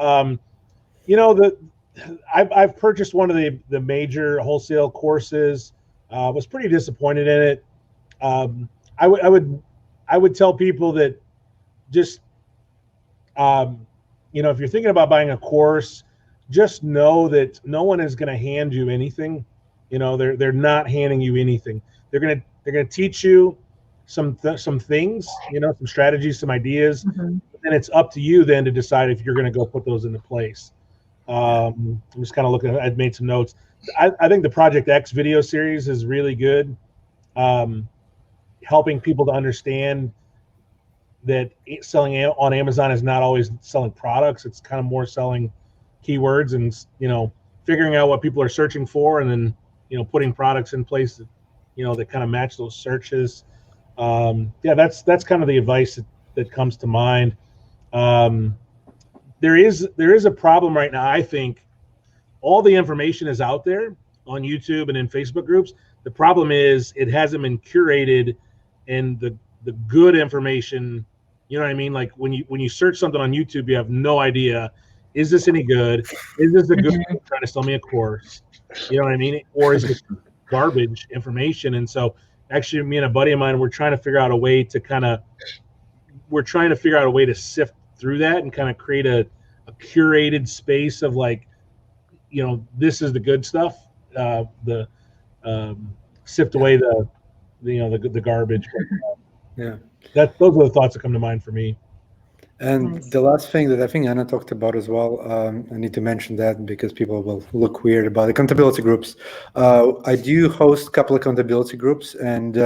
I've purchased one of the major wholesale courses. Was pretty disappointed in it. I would tell people that just if you're thinking about buying a course, just know that no one is going to hand you anything. They're not handing you anything. They're gonna teach you some things, some strategies, some ideas, and it's up to you then to decide if you're going to go put those into place. I'm just kind of looking. I've made some notes. I think the Project X video series is really good, helping people to understand that selling on Amazon is not always selling products. It's kind of more selling keywords and figuring out what people are searching for, and then putting products in place that that kind of match those searches. That's kind of the advice that comes to mind. There is a problem right now. I think all the information is out there on YouTube and in Facebook groups. The problem is it hasn't been curated, and the good information, you know what I mean? Like when you search something on YouTube, you have no idea, is this any good? Is this a good person trying to sell me a course? You know what I mean? Or is it garbage information? And so actually me and a buddy of mine, we're trying to figure out a way to sift through that and kind of create a curated space of like, this is the good stuff, sift away the garbage. Yeah. Those are the thoughts that come to mind for me. And Nice. the last thing that I think Anna talked about as well, I need to mention that because people will look weird about accountability groups. I do host a couple of accountability groups, and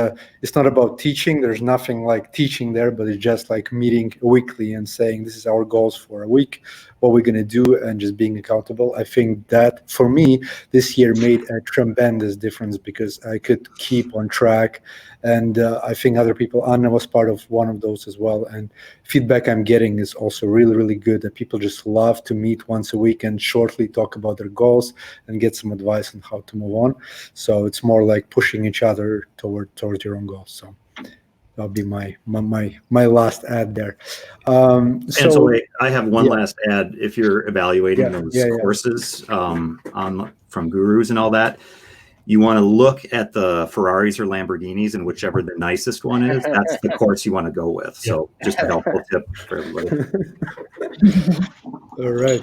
it's not about teaching. There's nothing like teaching there, but it's just like meeting weekly and saying, this is our goals for a week, what we're going to do, and just being accountable. I think that for me, this year made a tremendous difference because I could keep on track. And I think other people, Anna was part of one of those as well. And feedback I'm getting is also really, really good, that people just love to meet once a week and shortly talk about their goals and get some advice on how to move on. So it's more like pushing each other towards your own goals. So that'll be my last ad there. So wait, I have one last ad. If you're evaluating those courses from gurus and all that, you want to look at the Ferraris or Lamborghinis, and whichever the nicest one is, that's the course you want to go with. So just a helpful tip for everybody. All right.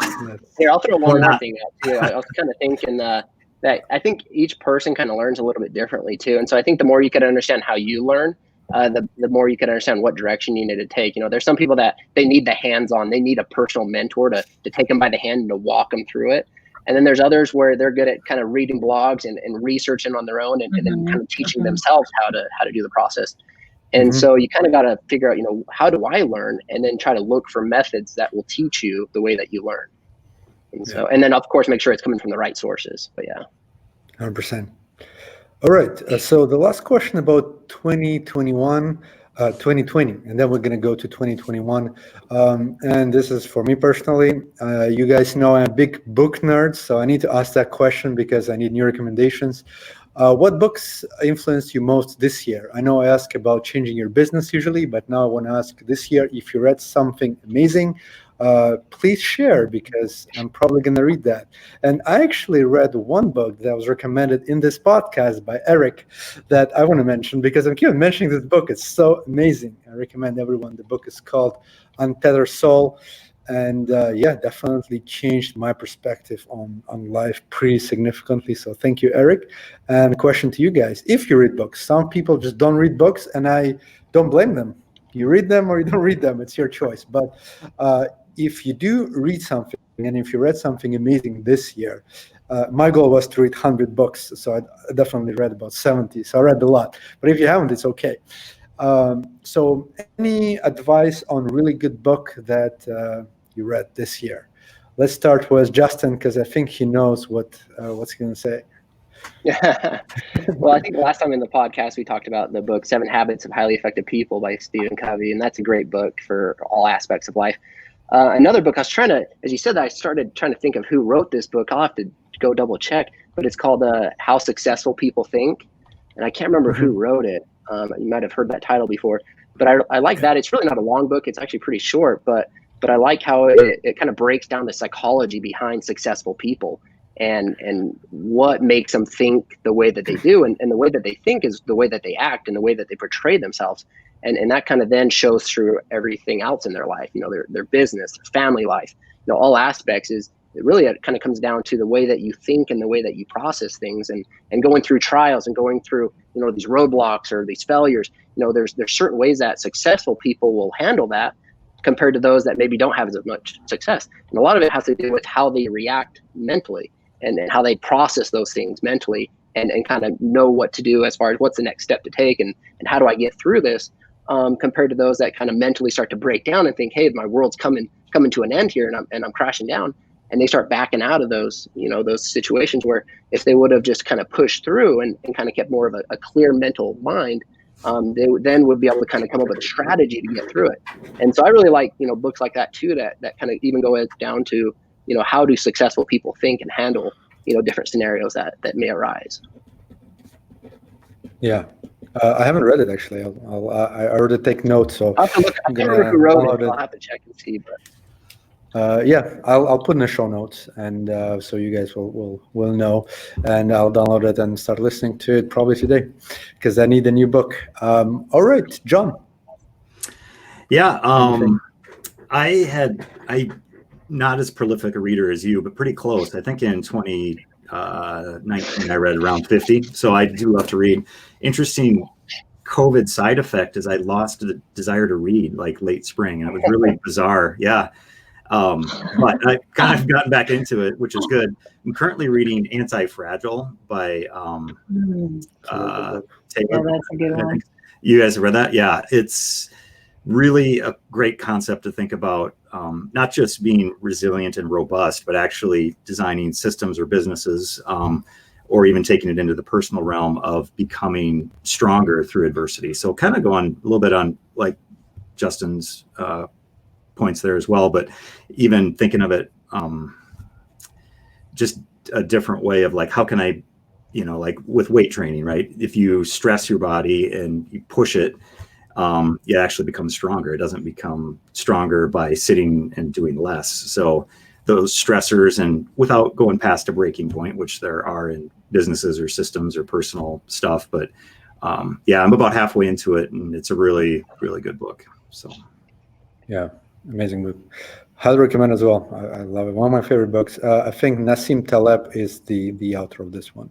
Here, I'll throw one more thing out too. I was kind of thinking that I think each person kind of learns a little bit differently too. And so I think the more you can understand how you learn, the more you can understand what direction you need to take. There's some people that they need the hands-on, they need a personal mentor to take them by the hand and to walk them through it. And then there's others where they're good at kind of reading blogs and researching on their own and then kind of teaching themselves how to do the process. And so you kind of got to figure out, how do I learn? And then try to look for methods that will teach you the way that you learn. And so, and then of course, make sure it's coming from the right sources. But yeah. 100%. All right. So the last question about 2021, 2020, and then we're going to go to 2021. And this is for me personally. You guys know I'm a big book nerd, so I need to ask that question because I need new recommendations. What books influenced you most this year? I know I ask about changing your business usually, but now I want to ask this year, if you read something amazing, please share, because I'm probably going to read that. And I actually read one book that was recommended in this podcast by Eric that I want to mention because I'm keep mentioning this book. It's so amazing. I recommend everyone. The book is called Untethered Soul. And definitely changed my perspective on life pretty significantly. So thank you, Eric. And a question to you guys. If you read books, some people just don't read books, and I don't blame them. You read them or you don't read them. It's your choice. But if you do read something and if you read something amazing this year, my goal was to read 100 books, so I definitely read about 70. So I read a lot. But if you haven't, it's okay. So any advice on really good book that you read this year? Let's start with Justin, because I think he knows what's he going to say. Well, I think last time in the podcast we talked about the book 7 Habits of Highly Effective People by Stephen Covey, and that's a great book for all aspects of life. Another book I was trying to, as you said, I started trying to think of who wrote this book. I'll have to go double check, but it's called How Successful People Think, and I can't remember who wrote it. You might have heard that title before, but I like that. It's really not a long book. It's actually pretty short, but I like how it kind of breaks down the psychology behind successful people and what makes them think the way that they do. And the way that they think is the way that they act and the way that they portray themselves. And that kind of then shows through everything else in their life, their business, their family life, all aspects. It kind of comes down to the way that you think and the way that you process things, and going through trials and going through, these roadblocks or these failures. There's certain ways that successful people will handle that compared to those that maybe don't have as much success. And a lot of it has to do with how they react mentally and how they process those things mentally and kind of know what to do as far as what's the next step to take and how do I get through this, compared to those that kind of mentally start to break down and think, hey, my world's coming to an end here and I'm crashing down. And they start backing out of those, those situations where if they would have just kind of pushed through and kind of kept more of a clear mental mind, they then would be able to kind of come up with a strategy to get through it. And so I really like, books like that too, that kind of even go down to, how do successful people think and handle, different scenarios that may arise. Yeah. I haven't read it actually. I already take notes, so I'll have to look. I can't remember who wrote it. I'll have to check and see. But yeah, I'll put in the show notes, and so you guys will know, and I'll download it and start listening to it probably today, because I need a new book. All right, John. Yeah, I not as prolific a reader as you, but pretty close. I think in 2019 I read around 50, so I do love to read. Interesting COVID side effect is I lost the desire to read like late spring, and it was really bizarre. Yeah. But I've kind of gotten back into it, which is good. I'm currently reading Anti-Fragile by Taylor. Yeah, that's a good one. You guys have read that? Yeah, it's really a great concept to think about, not just being resilient and robust, but actually designing systems or businesses, or even taking it into the personal realm of becoming stronger through adversity. So kind of going a little bit on like Justin's points there as well, but even thinking of it just a different way of like, how can I, like with weight training, right? If you stress your body and you push it, it actually becomes stronger. It doesn't become stronger by sitting and doing less. So those stressors, and without going past a breaking point, which there are in businesses or systems or personal stuff, but yeah, I'm about halfway into it, and it's a really, really good book. So yeah. Amazing book. Highly recommend as well. I love it. One of my favorite books. I think Nassim Taleb is the author of this one,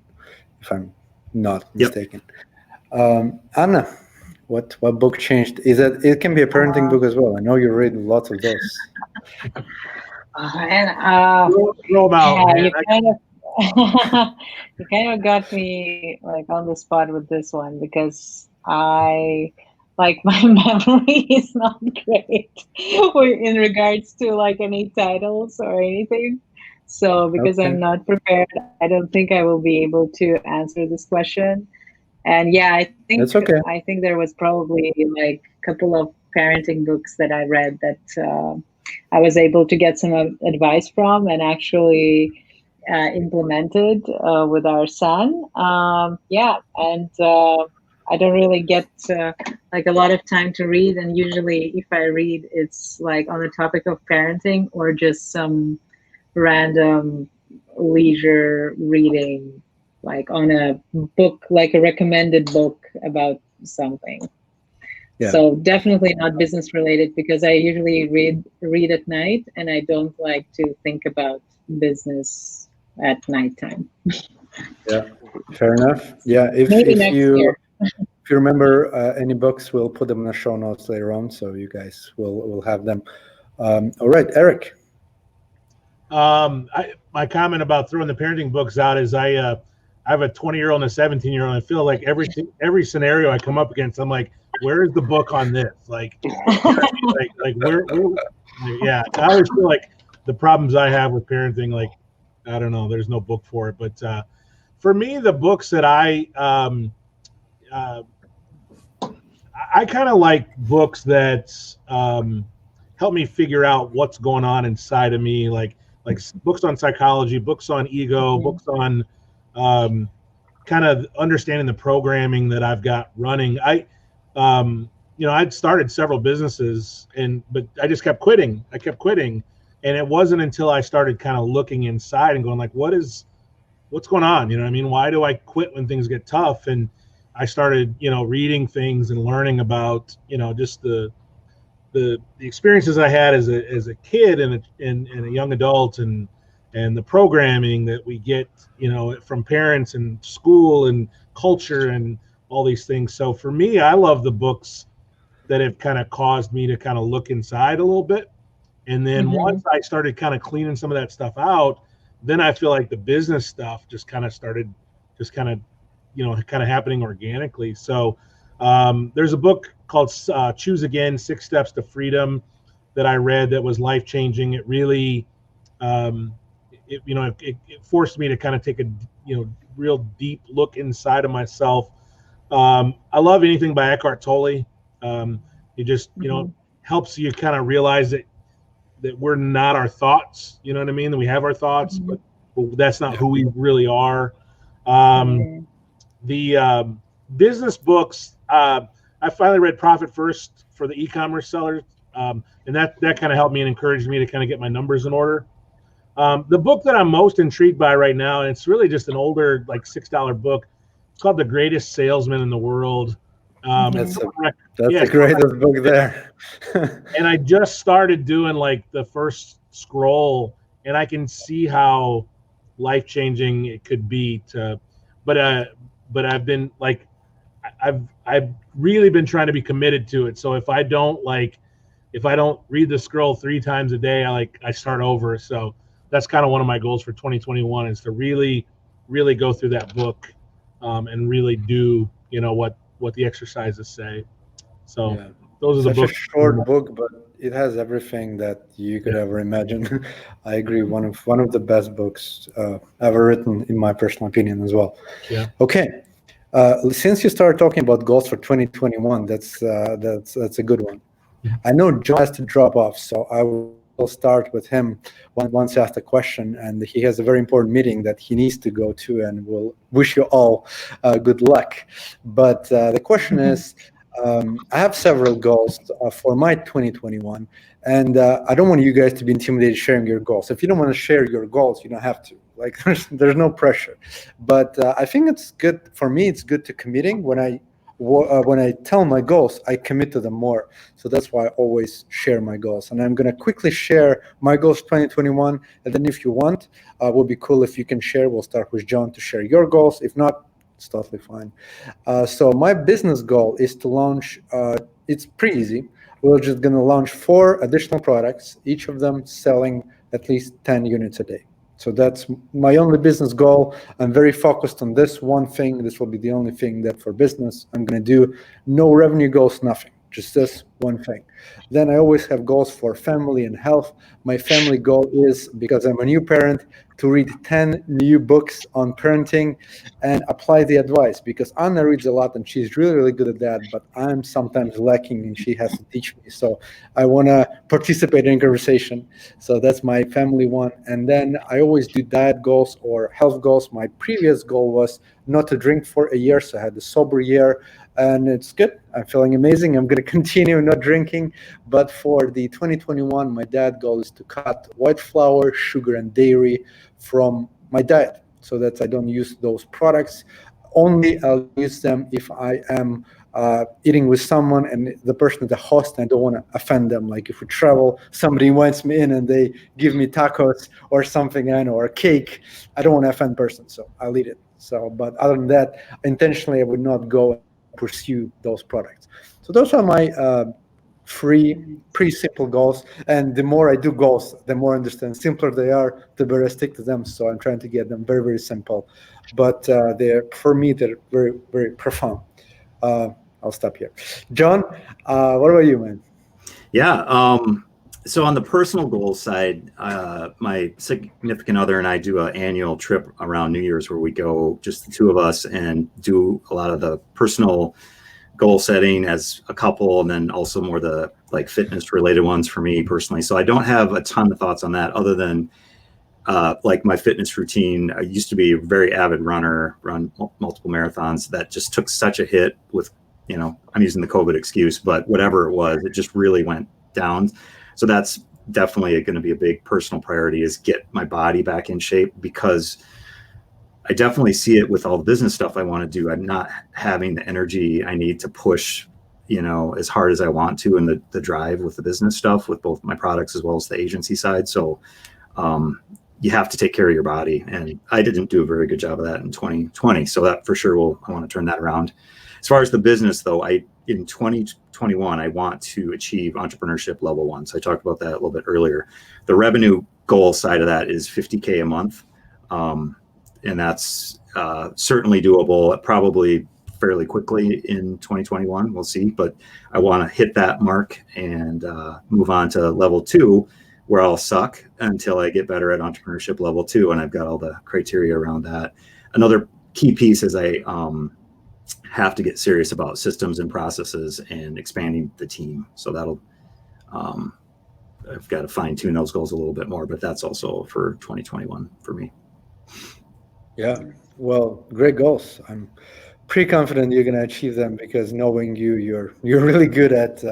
if I'm not mistaken. Anna, what book changed? It can be a parenting book as well. I know you read lots of those. Roll them out. You kind of got me like on the spot with this one, because my memory is not great in regards to like any titles or anything. So because I'm not prepared, I don't think I will be able to answer this question. And yeah, I think That's okay. I think there was probably like a couple of parenting books that I read that I was able to get some advice from and actually implemented with our son. I don't really get like a lot of time to read, and usually if I read, it's like on the topic of parenting or just some random leisure reading, like on a book, like a recommended book about something. Yeah. So definitely not business related, because I usually read at night, and I don't like to think about business at nighttime. Yeah, fair enough. Yeah, if you remember any books, we'll put them in the show notes later on, so you guys will have them. All right, Eric. My comment about throwing the parenting books out is I have a 20-year-old and a 17-year-old. I feel like every scenario I come up against, I'm like, where is the book on this? Like, where yeah. I always feel like the problems I have with parenting, like, I don't know, there's no book for it. But for me, the books that uh, I kind of like books that help me figure out what's going on inside of me, like books on psychology, books on ego, books on kind of understanding the programming that I've got running. I'd started several businesses, but I just kept quitting. I kept quitting, and it wasn't until I started kind of looking inside and going like, what's going on? You know what I mean? Why do I quit when things get tough? And I started, reading things and learning about, just the experiences I had as a kid and a young adult, and the programming that we get, from parents and school and culture and all these things. So for me, I love the books that have kind of caused me to kind of look inside a little bit. And then once I started kind of cleaning some of that stuff out, then I feel like the business stuff just kind of started happening organically. So there's a book called Choose Again, 6 Steps to Freedom that I read that was life-changing. It really, it forced me to kind of take a, real deep look inside of myself. I love anything by Eckhart Tolle. It just, helps you kind of realize that we're not our thoughts, you know what I mean? That we have our thoughts, but that's not who we really are. The business books, I finally read Profit First for the e-commerce sellers, and that kind of helped me and encouraged me to kind of get my numbers in order. The book that I'm most intrigued by right now, and it's really just an older, like $6 book. It's called The Greatest Salesman in the World. That's the greatest book there. And I just started doing like the first scroll, and I can see how life-changing it could be but I've been like, I've really been trying to be committed to it. So if I don't read the scroll 3 times a day, I start over. So that's kind of one of my goals for 2021 is to really, really go through that book, and really do, what the exercises say. So those are the books. Such a short book, but it has everything that you could ever imagine. I agree. One of the best books ever written, in my personal opinion, as well. Yeah. Okay. Since you started talking about goals for 2021, that's a good one. I know John has to drop off, so I will start with him once he asked a question, and he has a very important meeting that he needs to go to, and we'll wish you all good luck. But the question is, I have several goals for my 2021, and I don't want you guys to be intimidated sharing your goals. If you don't want to share your goals, you don't have to. Like, there's no pressure. But I think it's good for me. It's good to committing when I tell my goals, I commit to them more. So that's why I always share my goals. And I'm going to quickly share my goals 2021. And then if you want, it would be cool if you can share. We'll start with John to share your goals. If not, it's totally fine. So my business goal is to launch, it's pretty easy. We're just going to launch 4 additional products, each of them selling at least 10 units a day. So that's my only business goal. I'm very focused on this one thing. This will be the only thing that for business I'm going to do. No revenue goals, nothing. Just this one thing. Then I always have goals for family and health. My family goal is, because I'm a new parent, to read 10 new books on parenting and apply the advice, because Anna reads a lot and she's really, really good at that, but I'm sometimes lacking and she has to teach me. So I want to participate in conversation. So that's my family one. And then I always do diet goals or health goals. My previous goal was not to drink for a year, so I had a sober year, and it's good. I'm feeling amazing. I'm going to continue not drinking. But for the 2021, my diet goal is to cut white flour, sugar, and dairy from my diet, so that I don't use those products. Only I'll use them if I am eating with someone and the person is the host, and I don't want to offend them. Like if we travel, somebody invites me in and they give me tacos or something, or a cake, I don't want to offend person, so I'll eat it. So, but other than that, intentionally, I would not go and pursue those products. So those are my three pretty simple goals. And the more I do goals, the more I understand simpler they are, the better I stick to them. So I'm trying to get them very, very simple. But for me, they're very, very profound. I'll stop here. John, what about you, man? Yeah. So on the personal goals side, my significant other and I do an annual trip around New Year's where we go, just the two of us, and do a lot of the personal goal setting as a couple, and then also more the like fitness related ones for me personally. So I don't have a ton of thoughts on that other than like my fitness routine. I used to be a very avid runner, run multiple marathons. That just took such a hit with, I'm using the COVID excuse, but whatever it was, it just really went down. So that's definitely going to be a big personal priority, is get my body back in shape, because I definitely see it with all the business stuff I want to do. I'm not having the energy I need to push, as hard as I want to, and the drive with the business stuff, with both my products as well as the agency side. So you have to take care of your body. And I didn't do a very good job of that in 2020. So that for sure I want to turn that around. As far as the business though, in 2021, I want to achieve entrepreneurship level 1. So I talked about that a little bit earlier. The revenue goal side of that is $50K a month. And that's certainly doable, probably fairly quickly in 2021. We'll see, but I want to hit that mark and move on to level 2, where I'll suck until I get better at entrepreneurship level 2. And I've got all the criteria around that. Another key piece is I have to get serious about systems and processes and expanding the team. So that'll, I've got to fine tune those goals a little bit more, but that's also for 2021 for me. Yeah, well, great goals. I'm pretty confident you're going to achieve them, because knowing you're really good at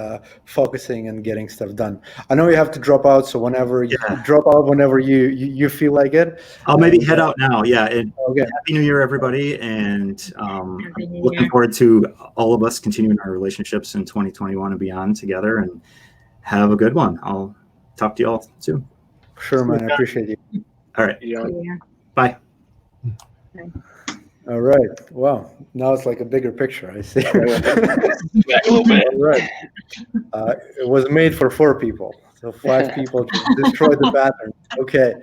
focusing and getting stuff done. I know you have to drop out, so whenever you drop out, whenever you feel like it. I'll maybe head out now. Yeah. Okay. Happy New Year, everybody, and I'm looking forward to all of us continuing our relationships in 2021 and beyond together. And have a good one. I'll talk to you all soon. Sure, man. I appreciate you. All right. Yeah. Bye. All right. Wow. Now it's like a bigger picture. I see. Back a little bit. All right. It was made for 4 people, so 5 people just destroyed the pattern. Okay.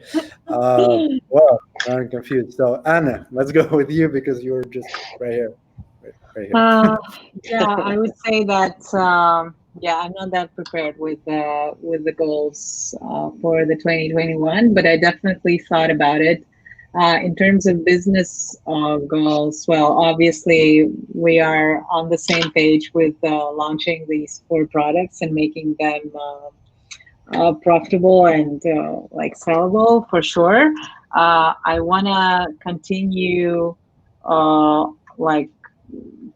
Well, I'm confused. So Anna, let's go with you, because you're just right here. Right here. Yeah, I would say that I'm not that prepared with the goals for the 2021, but I definitely thought about it. In terms of business goals, well, obviously we are on the same page with launching these 4 products and making them profitable and like sellable for sure. I want to continue like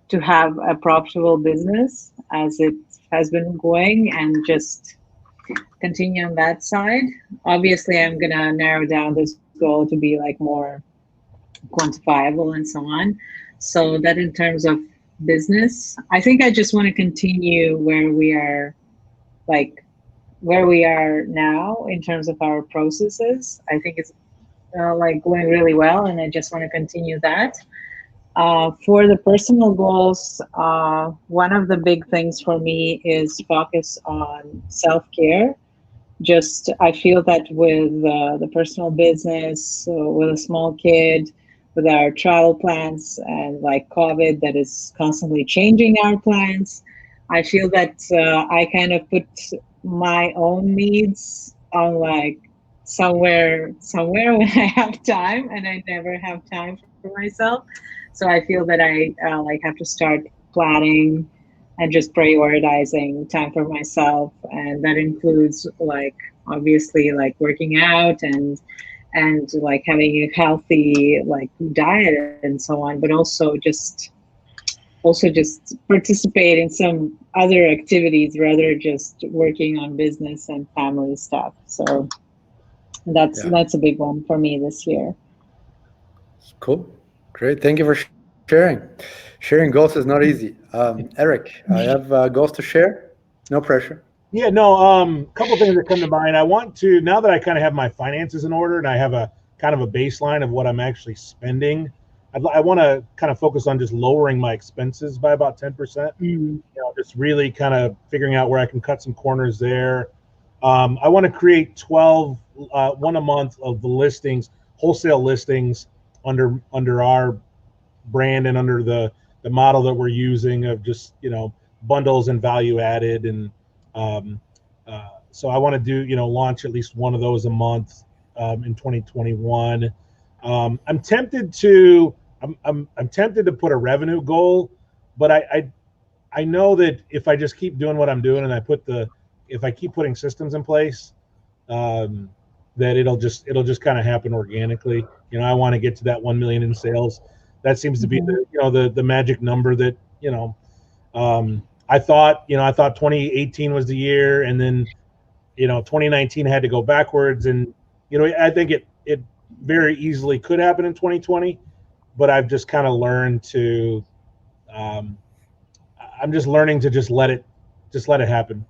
to have a profitable business as it has been going, and just continue on that side. Obviously, I'm gonna narrow down this goal to be like more quantifiable and so on. So that in terms of business, I think I just want to continue where we are now in terms of our processes. I think it's like going really well, and I just want to continue that. For the personal goals, one of the big things for me is focus on self-care. Just, I feel that with the personal business, with a small kid, with our travel plans, and like COVID that is constantly changing our plans, I feel that I kind of put my own needs on like somewhere when I have time, and I never have time for myself. So I feel that I like have to start planning and just prioritizing time for myself, and that includes like obviously like working out and like having a healthy like diet and so on, but also just participate in some other activities rather just working on business and family stuff. So that's a big one for me this year. Cool. Great. Thank you for sharing. Sharing goals is not easy. Eric, I have goals to share. No pressure. Yeah, no, a couple things that come to mind. I want to, now that I kind of have my finances in order and I have a kind of a baseline of what I'm actually spending, I want to kind of focus on just lowering my expenses by about 10%. Just really kind of figuring out where I can cut some corners there. I want to create 12, one a month of the listings, wholesale listings under our brand and under the model that we're using of just, bundles and value added. And so I want to do, launch at least one of those a month in 2021. I'm tempted to put a revenue goal, but I know that if I just keep doing what I'm doing and if I keep putting systems in place, that it'll just kind of happen organically. I want to get to that 1 million in sales. That seems to be the magic number that, I thought 2018 was the year, and then, 2019 had to go backwards, and, I think it very easily could happen in 2020, but I've just kind of learned to, I'm just learning to just let it happen.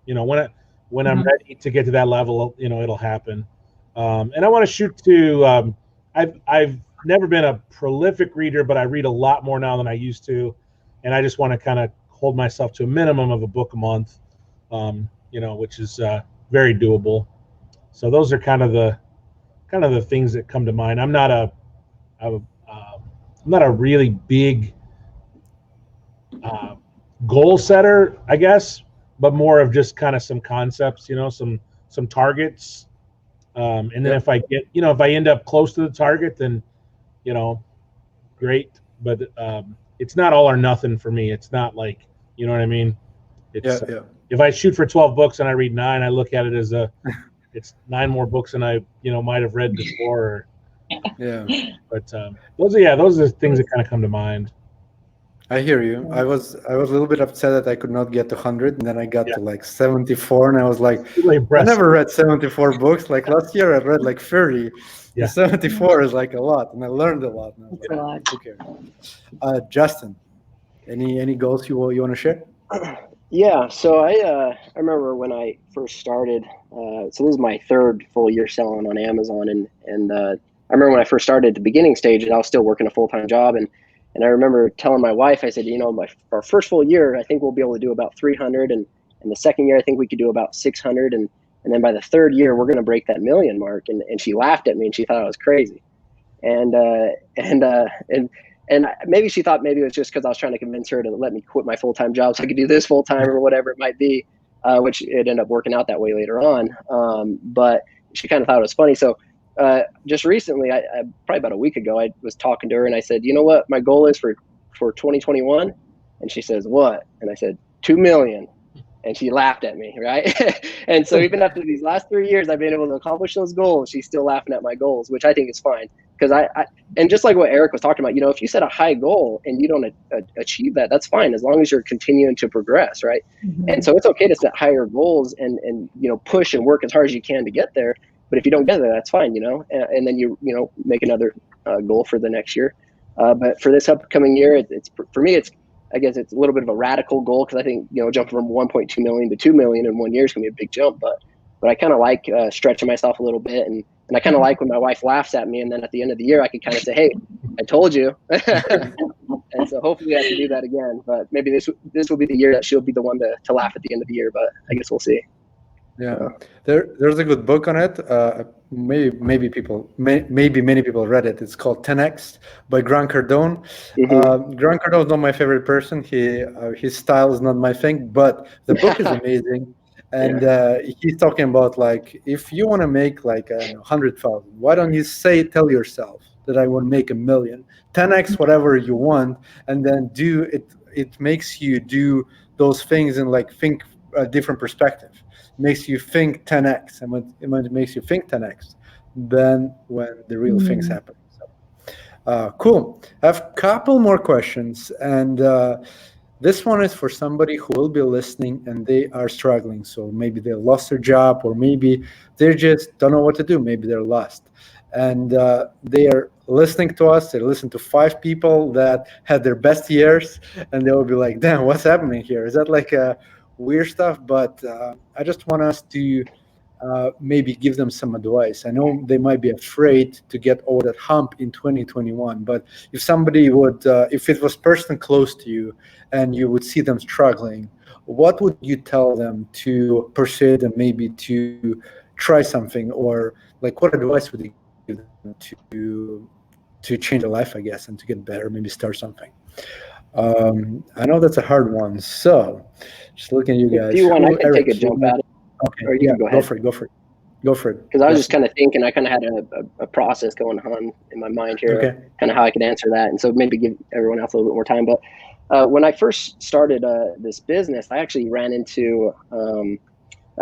When I'm ready to get to that level, it'll happen. And I want to shoot to, I've never been a prolific reader, but I read a lot more now than I used to. And I just want to kind of hold myself to a minimum of a book a month, which is very doable. So those are kind of the things that come to mind. I'm not a really big goal setter, I guess, but more of just kind of some concepts, some targets. And then if I get, if I end up close to the target, then, great. But it's not all or nothing for me. It's not like, you know what I mean? It's, if I shoot for 12 books and I read 9, I look at it as it's 9 more books than I, might have read before. But those are the things that kind of come to mind. I hear you. I was a little bit upset that I could not get to 100, and then I got to like 74, and I was like, I never read 74 books. Like last year, I read like 30. Yeah. 74 is like a lot, and I learned a lot. That's a lot. Okay. Justin, any goals you want to share? Yeah. So I remember when I first started. So this is my 3rd full year selling on Amazon, and I remember when I first started at the beginning stages, I was still working a full-time job, and I remember telling my wife, I said, our first full year, I think we'll be able to do about 300. And the second year, I think we could do about 600. And then by the 3rd year, we're going to break that 1 million mark. And she laughed at me and she thought I was crazy. And maybe she thought maybe it was just because I was trying to convince her to let me quit my full-time job so I could do this full-time or whatever it might be, which it ended up working out that way later on. But she kind of thought it was funny. So just recently, I probably about a week ago, I was talking to her and I said, you know what my goal is for 2021? And she says, what? And I said, 2 million. And she laughed at me, right? And so even after these last 3 years, I've been able to accomplish those goals. She's still laughing at my goals, which I think is fine. Because and just like what Eric was talking about, if you set a high goal and you don't achieve that, that's fine, as long as you're continuing to progress, right? And so it's okay to set higher goals and push and work as hard as you can to get there. But if you don't get there, that's fine, and then you make another goal for the next year. But for this upcoming year, it's for me, I guess it's a little bit of a radical goal, because I think jumping from 1.2 million to 2 million in 1 year is gonna be a big jump. But I kind of like stretching myself a little bit, and I kind of like when my wife laughs at me, and then at the end of the year, I can kind of say, "Hey, I told you." And so hopefully I can do that again. But maybe this will be the year that she'll be the one to laugh at the end of the year. But I guess we'll see. Yeah, there's a good book on it. Maybe many people read it. It's called 10X by Grant Cardone. Grant Cardone is not my favorite person. His style is not my thing, but the book is amazing. And he's talking about, like, if you want to make like 100,000, why don't you tell yourself that I want to make 1 million, 10X whatever you want, and then do it. It makes you do those things and like think a different perspective. Makes you think 10x, and when it makes you think 10x, then when the real things happen. So, cool. I have a couple more questions, and this one is for somebody who will be listening and they are struggling. So maybe they lost their job, or maybe they just don't know what to do. Maybe they're lost, and they are listening to us. They listen to 5 people that had their best years, and they will be like, "Damn, what's happening here? Is that like a weird stuff?" But I just want us to maybe give them some advice? I know they might be afraid to get over that hump in 2021, but if somebody would, if it was person close to you and you would see them struggling, what would you tell them to persuade them maybe to try something, or like what advice would you give them to change their life, I guess, and to get better, maybe start something? I know that's a hard one. So just looking at you guys. If you want, I can Eric, take a jump at it. Okay, Or you yeah, can go ahead. Go for it. Because I was just kind of thinking, I kind of had a process going on in my mind here, Okay. kind of how I could answer that. And so maybe give everyone else a little bit more time. But when I first started this business, I actually ran into,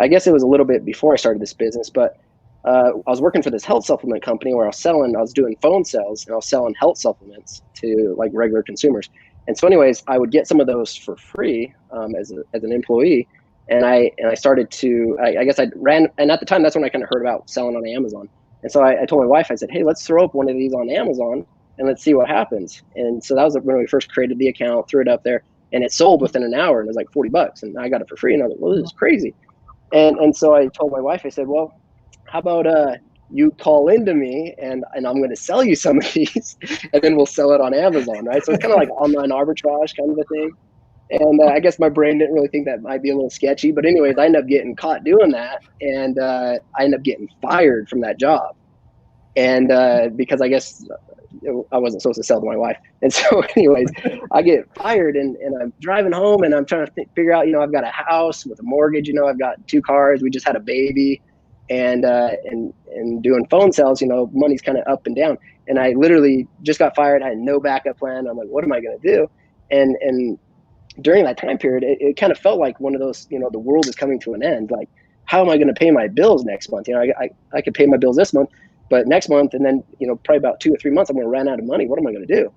I guess it was a little bit before I started this business, but I was working for this health supplement company where I was doing phone sales, and I was selling health supplements to like regular consumers. And so anyways, I would get some of those for free as an employee. And I started to, I guess I ran, and at the time, that's when I kind of heard about selling on Amazon. And so I told my wife, I said, hey, let's throw up one of these on Amazon and let's see what happens. And so that was when we first created the account, threw it up there, and it sold within an hour, and it was like $40, and I got it for free. And I was like, well, this is crazy. And so I told my wife, I said, well, how about you call into me and I'm going to sell you some of these, and then we'll sell it on Amazon, right? So it's kind of like online arbitrage kind of a thing. And I guess my brain didn't really think that might be a little sketchy. But anyways, I ended up getting caught doing that. And I ended up getting fired from that job. And because I guess I wasn't supposed to sell to my wife. And so anyways, I get fired and I'm driving home and I'm trying to figure out, I've got a house with a mortgage, I've got 2 cars. We just had a baby. And doing phone sales, money's kind of up and down. And I literally just got fired. I had no backup plan. I'm like, what am I going to do? And during that time period, it kind of felt like one of those, the world is coming to an end. Like, how am I going to pay my bills next month? I could pay my bills this month, but next month, and then, probably about 2 or 3 months, I'm going to run out of money. What am I going to do?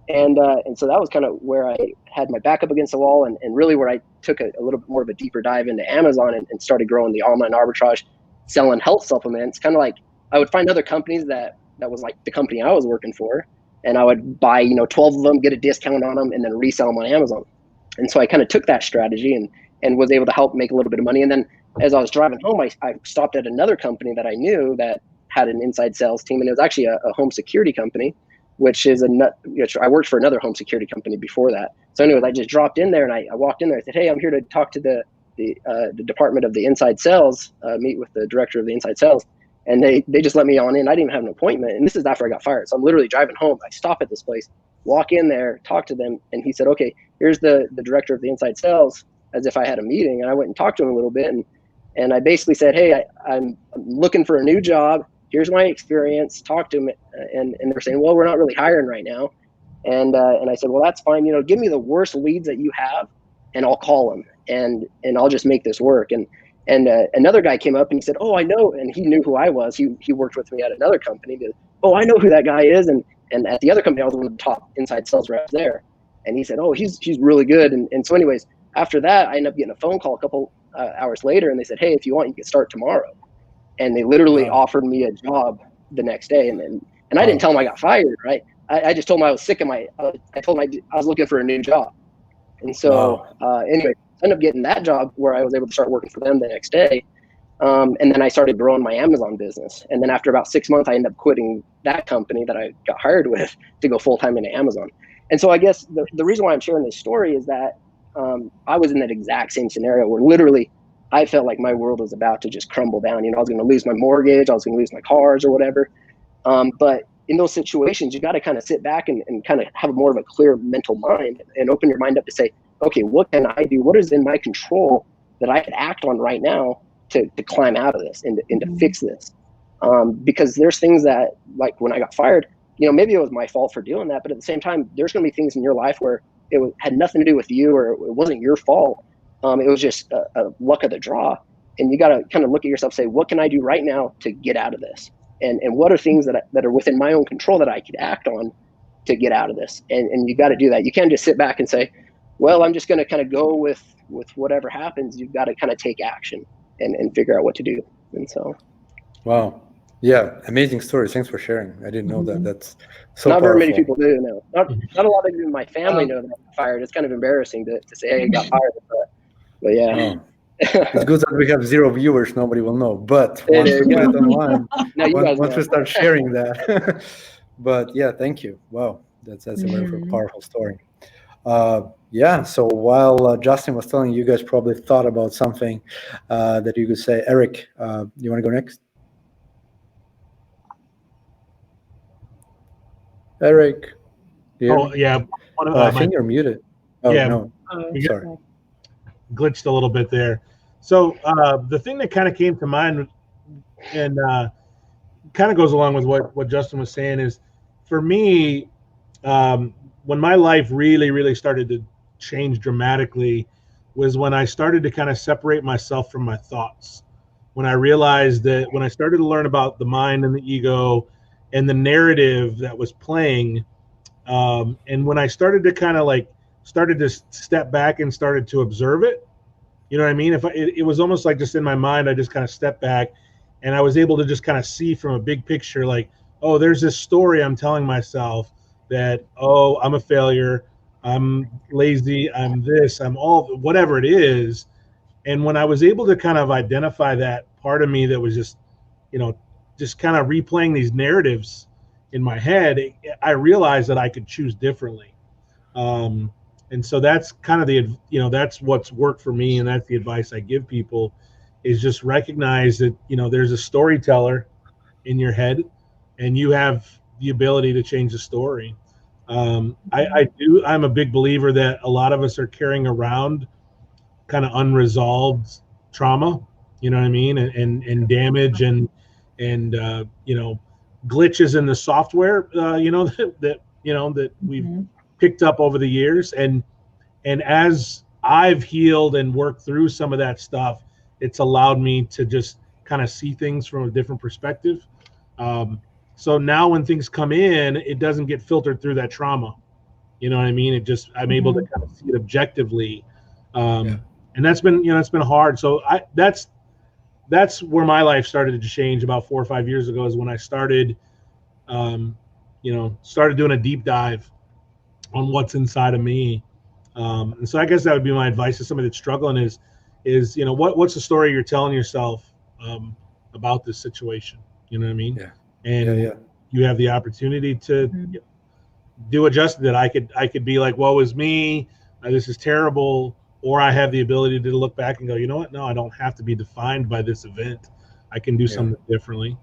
And so that was kind of where I had my back up against the wall, and really where I took a little bit more of a deeper dive into Amazon and started growing the online arbitrage, selling health supplements. Kind of like I would find other companies that was like the company I was working for, and I would buy 12 of them, get a discount on them, and then resell them on Amazon. And so I kind of took that strategy and was able to help make a little bit of money. And then as I was driving home, I stopped at another company that I knew that had an inside sales team, and it was actually a home security company, which I worked for another home security company before that. So anyways, I just dropped in there and I walked in there. I said, hey, I'm here to talk to the department of the inside sales, meet with the director of the inside sales. And they just let me on in. I didn't even have an appointment. And this is after I got fired. So I'm literally driving home. I stop at this place, walk in there, talk to them. And he said, okay, here's the director of the inside sales, as if I had a meeting. And I went and talked to him a little bit. And I basically said, hey, I'm looking for a new job. Here's my experience. Talk to him. And they're saying, well, we're not really hiring right now. And I said, well, that's fine. Give me the worst leads that you have and I'll call them and I'll just make this work. And another guy came up and he said, oh, I know. And he knew who I was. He worked with me at another company. Oh, I know who that guy is. And at the other company, I was one of the top inside sales reps there. And he said, oh, he's really good. And so anyways, after that, I ended up getting a phone call a couple hours later. And they said, hey, if you want, you can start tomorrow. And they literally offered me a job the next day. And I didn't tell them I got fired, right? I just told them I was sick of I told them I was looking for a new job. And so anyway, I ended up getting that job where I was able to start working for them the next day. And then I started growing my Amazon business. And then after about 6 months, I ended up quitting that company that I got hired with to go full-time into Amazon. And so I guess the reason why I'm sharing this story is that I was in that exact same scenario where literally I felt like my world was about to just crumble down. I was going to lose my mortgage. I was going to lose my cars or whatever. But in those situations, you got to kind of sit back and kind of have more of a clear mental mind and open your mind up to say, okay, what can I do? What is in my control that I could act on right now to climb out of this and to fix this? Because there's things that, like when I got fired, maybe it was my fault for doing that. But at the same time, there's going to be things in your life where it had nothing to do with you or it wasn't your fault. It was just a luck of the draw. And you got to kind of look at yourself, say, what can I do right now to get out of this? And what are things that are within my own control that I could act on to get out of this? And you got to do that. You can't just sit back and say, well, I'm just going to kind of go with whatever happens. You've got to kind of take action and figure out what to do. And so. Wow. Yeah. Amazing story. Thanks for sharing. I didn't know that. That's so not powerful. Very many people do know. Not a lot of people in my family know that I got fired. It's kind of embarrassing to say, hey, I got fired. But yeah. It's good that we have 0 viewers. Nobody will know. But There once you we put go. it online, Now you guys once know. we start sharing that. But yeah, thank you. Wow, that's a very Mhm. powerful story. Yeah. So while Justin was telling you, you guys probably thought about something that you could say. Eric, you want to go next? Eric, you hear Oh me? yeah, one of I my think you're muted. Oh yeah, no, Oh, we got sorry. glitched a little bit there. So the thing that kind of came to mind, and kind of goes along with what Justin was saying, is for me, when my life really started to change dramatically was when I started to kind of separate myself from my thoughts. When I realized that when I started to learn about the mind and the ego and the narrative that was playing, and when I started to kind of like started to step back and started to observe it, you know what I mean? It was almost like just in my mind, I just kind of stepped back and I was able to just kind of see from a big picture, like, oh, there's this story I'm telling myself that, oh, I'm a failure, I'm lazy, I'm this, I'm all, whatever it is. And when I was able to kind of identify that part of me that was just, you know, just kind of replaying these narratives in my head, I realized that I could choose differently. Um, and so that's kind of that's what's worked for me, and that's the advice I give people, is just recognize that there's a storyteller in your head, and you have the ability to change the story. I'm a big believer that a lot of us are carrying around kind of unresolved trauma, you know what I mean, and damage and glitches in the software, that we've Mhm. picked up over the years, and as I've healed and worked through some of that stuff, it's allowed me to just kind of see things from a different perspective. Um, so now when things come in, it doesn't get filtered through that trauma. You know what I mean? I'm able to Mhm. kind of see it objectively. Yeah. And that's been hard. So that's where my life started to change about 4 or 5 years ago, is when I started, started doing a deep dive on what's inside of me. And so I guess that would be my advice to somebody that's struggling, is what's the story you're telling yourself about this situation? You know what I mean? Yeah. Yeah. And Yeah. you have the opportunity to Mhm. do adjust that. I could be like, woe is me, this is terrible, or I have the ability to look back and go, you know what? No, I don't have to be defined by this event. I can do Yeah. something differently.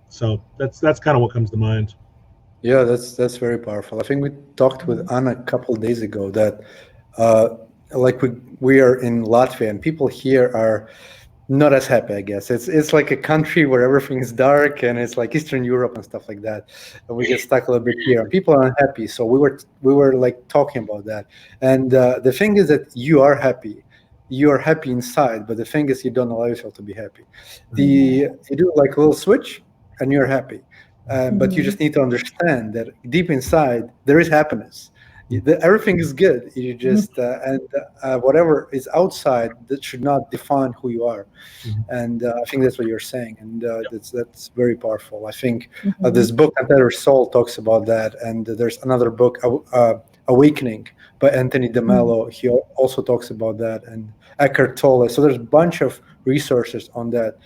So that's kind of what comes to mind. Yeah, that's very powerful. I think we talked with Mhm. Anna a couple of days ago that uh, like we are in Latvia and people here are not as happy, I guess. It's like a country where everything is dark and it's like Eastern Europe and stuff like that. And we get stuck a little bit here and people are unhappy. So we were like talking about that. And the thing is that you are happy. You are happy inside, but the thing is you don't allow yourself to be happy. Mhm. You do like a little switch and you're happy. But you Mhm. just need to understand that deep inside there is happiness. Everything is good. You Mhm. just and whatever is outside that should not define who you are. Mhm. And I think that's what you're saying, and that's very powerful. I think Mhm. this book Untethered Soul talks about that, and there's another book, Awakening, by Anthony Mhm. DeMello. He also talks about that, and Eckhart Tolle. So there's a bunch of resources on that,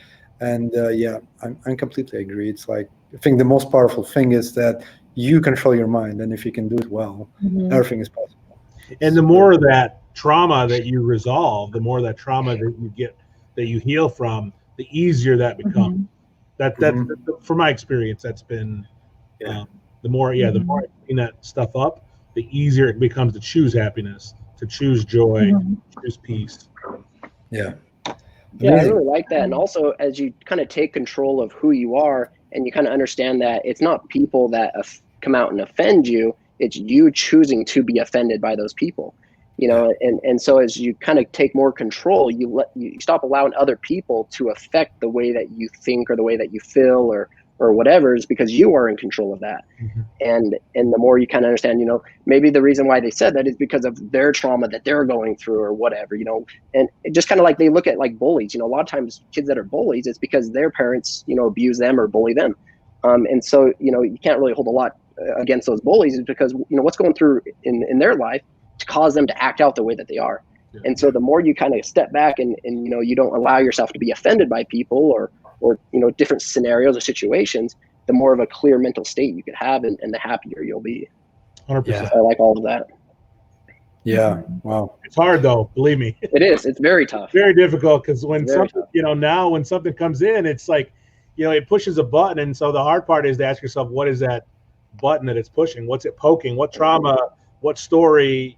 and yeah, I completely agree. It's like I think the most powerful thing is that you control your mind, and if you can do it well, Mhm. everything is possible. And It's the very more of powerful. that trauma that you resolve, the more of that trauma that you get, that you heal from, the easier that becomes. Mhm. That's Mhm. from my experience. That's been Yeah, um, the more Mhm. I clean that stuff up, the easier it becomes to choose happiness, to choose joy, Mhm. choose peace. yeah, Yeah, I amazing. really like that. And also, as you kind of take control of who you are and you kind of understand that it's not people that come out and offend you, it's you choosing to be offended by those people. Yeah, And so as you kind of take more control, you stop allowing other people to affect the way that you think or the way that you feel or whatever, is because you are in control of that. Mhm. And the more you kind of understand, maybe the reason why they said that is because of their trauma that they're going through or whatever, and it just kind of like they look at like bullies, a lot of times kids that are bullies, it's because their parents, abuse them or bully them. And so, you can't really hold a lot against those bullies, is because, what's going through in their life to cause them to act out the way that they are. And so the more you kind of step back and you don't allow yourself to be offended by people or different scenarios or situations, the more of a clear mental state you could have, and the happier you'll be. 100%. I like all of that. Yeah. Wow. It's hard though, believe me. It is. It's very tough. Very difficult, because when Very something, tough. now when something comes in, it's like, it pushes a button. And so the hard part is to ask yourself, what is that button that it's pushing? What's it poking? What trauma, what story,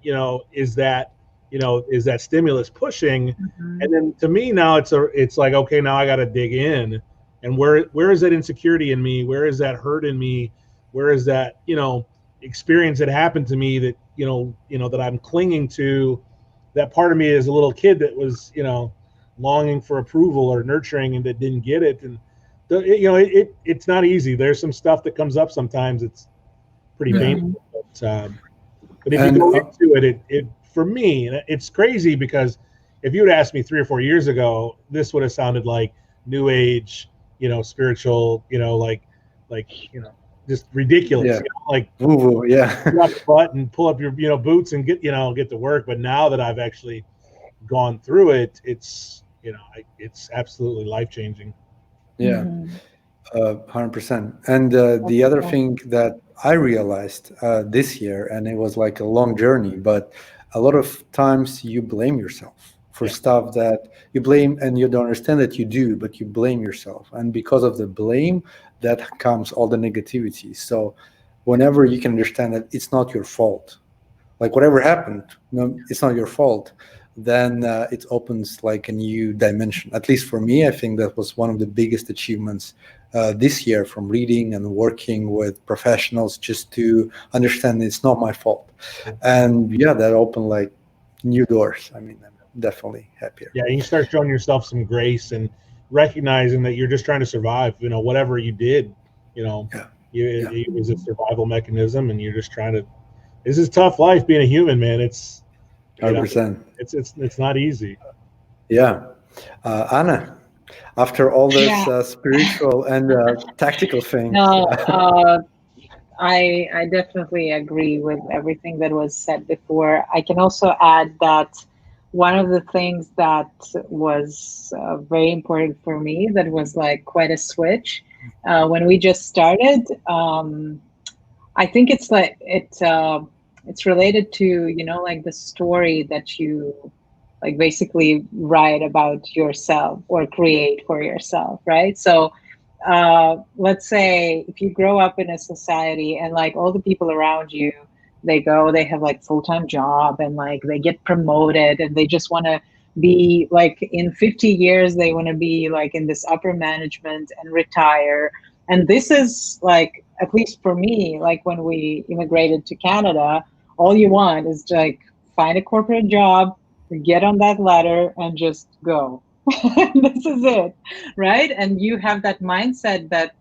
is that, is that stimulus pushing? And then to me now it's like, okay, now I got to dig in, and where is that insecurity in me? Where is that hurt in me? Where is that, experience that happened to me that, that I'm clinging to, that part of me as a little kid that was, longing for approval or nurturing and that didn't get it. And it's not easy. There's some stuff that comes up sometimes. It's pretty painful, but if you go into it for me, it's crazy, because if you had asked me 3 or 4 years ago, this would have sounded like new age, spiritual, just ridiculous. Yeah. Woo-woo, yeah. Get off the butt and pull up your, boots and get to work. But now that I've actually gone through it, it's, it's absolutely life-changing. Yeah. 100%. And the other thing that I realized this year, and it was like a long journey, but a lot of times you blame yourself for stuff that you blame, and you don't understand that you do, but you blame yourself. And because of the blame, that comes all the negativity. So whenever you can understand that it's not your fault, like whatever happened, no, it's not your fault, then it opens like a new dimension. At least for me, I think that was one of the biggest achievements this year, from reading and working with professionals, just to understand it's not my fault. And that opened like new doors. I mean, I'm definitely happier. Yeah, you start showing yourself some grace and recognizing that you're just trying to survive. Whatever you did, it was a survival mechanism, and you're just trying to. This is tough life being a human, man. It's 100%. It's not easy. Yeah, Anna, after all this spiritual and tactical things. No, I definitely agree with everything that was said before. I can also add that one of the things that was very important for me, that was like quite a switch when we just started. I think it's like it's related to like the story that you like basically write about yourself or create for yourself, right? So let's say if you grow up in a society and like all the people around you, they have like full-time job and like they get promoted and they just want to be like in 50 years, they want to be like in this upper management and retire. And this is like, at least for me, like when we immigrated to Canada, all you want is to like find a corporate job, get on that ladder and just go. This is it, right? And you have that mindset that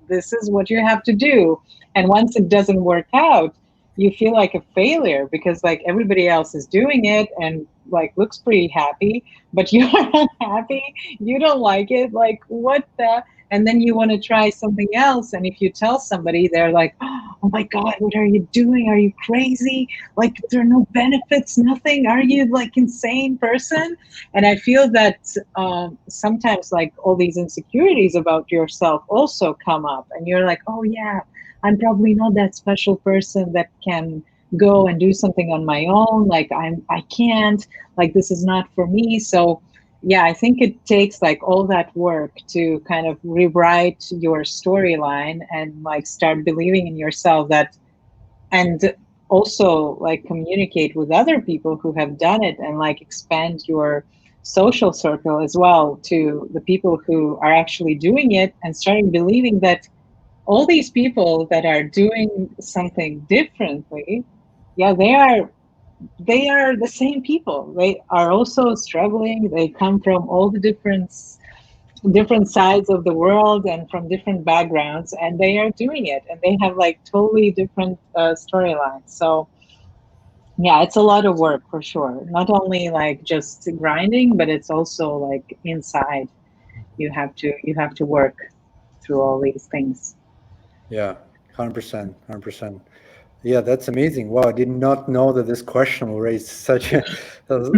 this is what you have to do. And once it doesn't work out, you feel like a failure because like everybody else is doing it and like looks pretty happy, but you're unhappy. You don't like it. Like what the? And then you want to try something else. And if you tell somebody, they're like, oh my God, what are you doing? Are you crazy? Like there are no benefits, nothing. Are you like insane person? And I feel that sometimes like all these insecurities about yourself also come up and you're like, oh yeah, I'm probably not that special person that can go and do something on my own. Like I can't, like this is not for me. So yeah, I think it takes like all that work to kind of rewrite your storyline and like start believing in yourself that, and also like communicate with other people who have done it and like expand your social circle as well to the people who are actually doing it and starting believing that all these people that are doing something differently, yeah, they are the same people. They are also struggling. They come from all the different sides of the world and from different backgrounds, and they are doing it, and they have like totally different storylines. So yeah, it's a lot of work for sure. Not only like just grinding, but it's also like inside. You have to work through all these things. Yeah, 100%, 100%. Yeah, that's amazing. Wow, I did not know that this question will raise such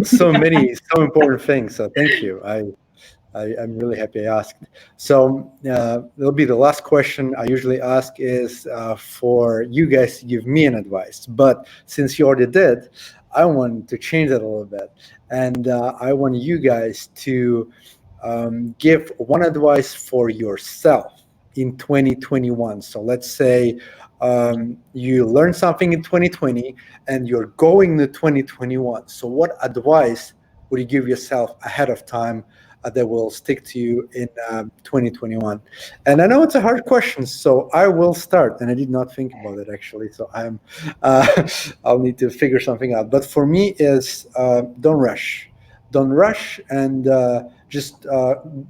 so many so important things. So thank you. I'm really happy I asked. So that'll be the last question I usually ask is for you guys to give me an advice. But since you already did, I want to change that a little bit. And I want you guys to give one advice for yourself in 2021. So let's say you learned something in 2020 and you're going to 2021. So what advice would you give yourself ahead of time that will stick to you in 2021? And I know it's a hard question, so I will start. And I did not think about it actually, so I'll need to figure something out. But for me, is don't rush, and just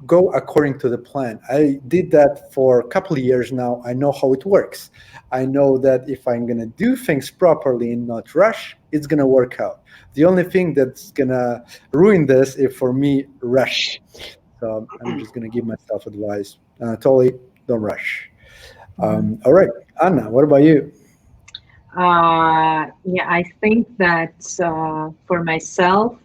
go according to the plan. I did that for a couple of years now. I know how it works. I know that if I'm going to do things properly and not rush, it's going to work out. The only thing that's going to ruin this is for me rush. So I'm just going to give myself advice. Totally don't rush. All right, Anna, what about you? Yeah, I think that for myself,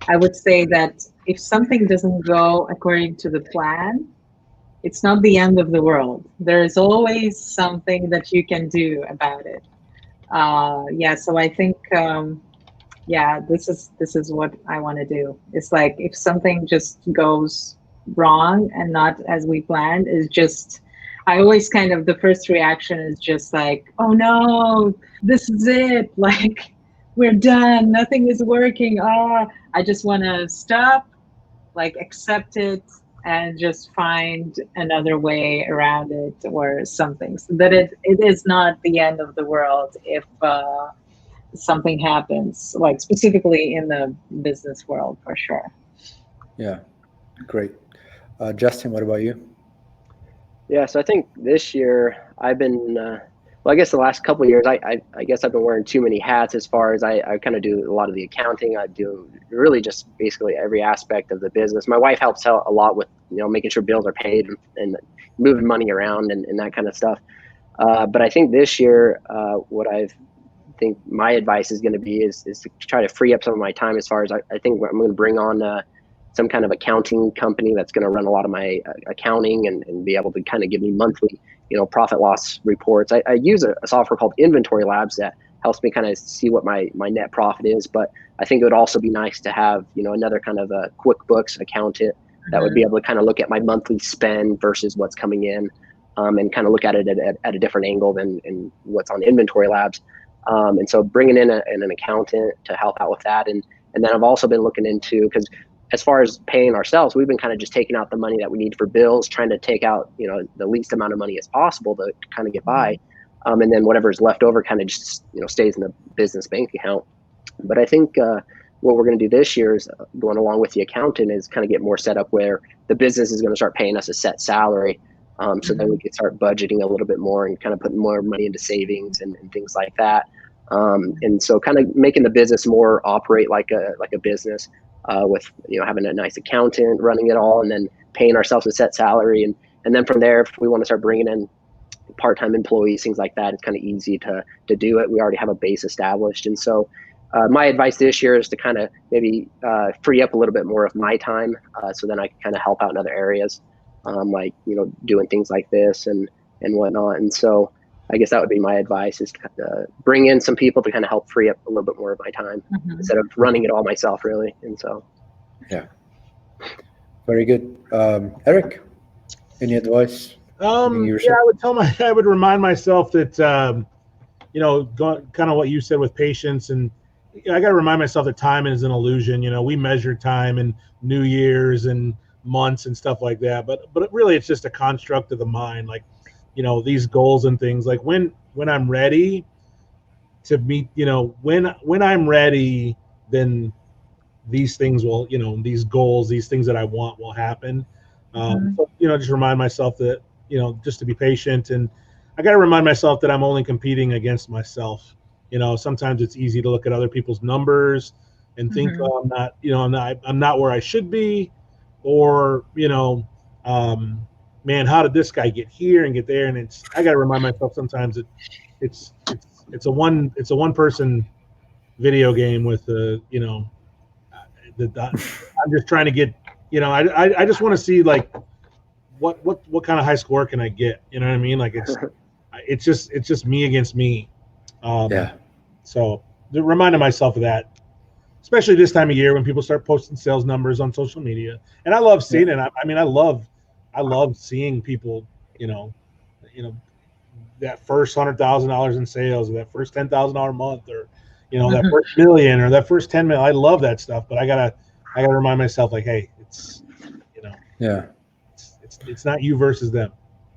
I would say that if something doesn't go according to the plan, it's not the end of the world. There is always something that you can do about it. Yeah, so I think yeah, this is what I want to do. It's like if something just goes wrong and not as we planned, is just I always kind of the first reaction is just like, oh no, this is it. Like we're done, nothing is working. Oh, I just want to stop, like accept it and just find another way around it or something, so that it is not the end of the world if something happens, like specifically in the business world, for sure. Yeah, great. Justin, what about you? Yeah, so I think this year I've been, well, I guess the last couple of years, I guess I've been wearing too many hats as far as I kind of do a lot of the accounting. I do really just basically every aspect of the business. My wife helps out a lot with, making sure bills are paid and moving money around and that kind of stuff. But I think this year, what I think my advice is going to be is to try to free up some of my time as far as I think I'm going to bring on some kind of accounting company that's going to run a lot of my accounting and be able to kind of give me monthly, profit loss reports. I use a software called Inventory Labs that helps me kind of see what my net profit is. But I think it would also be nice to have, another kind of a QuickBooks accountant that would be able to kind of look at my monthly spend versus what's coming in, and kind of look at it at a different angle than what's on Inventory Labs. And so bringing in an accountant to help out with that. And then I've also been looking into, because as far as paying ourselves, we've been kind of just taking out the money that we need for bills, trying to take out, the least amount of money as possible to kind of get by. And then whatever's left over kind of just, stays in the business bank account. But I think what we're going to do this year is going along with the accountant is kind of get more set up where the business is going to start paying us a set salary. So then we can start budgeting a little bit more and kind of putting more money into savings and things like that. And so kind of making the business more operate like a business, with having a nice accountant running it all, and then paying ourselves a set salary, and then from there, if we want to start bringing in part-time employees, things like that, it's kind of easy to do it. We already have a base established, and so my advice this year is to kind of maybe free up a little bit more of my time, so then I can kind of help out in other areas, like doing things like this and whatnot. And so I guess that would be my advice, is to bring in some people to kind of help free up a little bit more of my time instead of running it all myself, really. And so, yeah, very good. Eric, any advice? Yeah, I would remind myself that, kind of what you said with patience, and I got to remind myself that time is an illusion. We measure time in New Year's and months and stuff like that, but really it's just a construct of the mind. Like, these goals and things, like when I'm ready to meet, when I'm ready, then these things will, these goals, these things that I want will happen. So, just remind myself that, just to be patient. And I got to remind myself that I'm only competing against myself. Sometimes it's easy to look at other people's numbers and think, oh, I'm not where I should be, or, man, how did this guy get here and get there? And I got to remind myself sometimes that it's it's a one person video game with I'm just trying to get, I just want to see like what kind of high score can I get? You know what I mean? Like it's just me against me. Yeah. So reminding myself of that, especially this time of year when people start posting sales numbers on social media, and I love seeing it. I mean, I love seeing people, that first $100,000 in sales, or that first $10,000 a month, or that first million, or that first 10 million. I love that stuff, but I gotta remind myself, like, hey, it's it's not you versus them.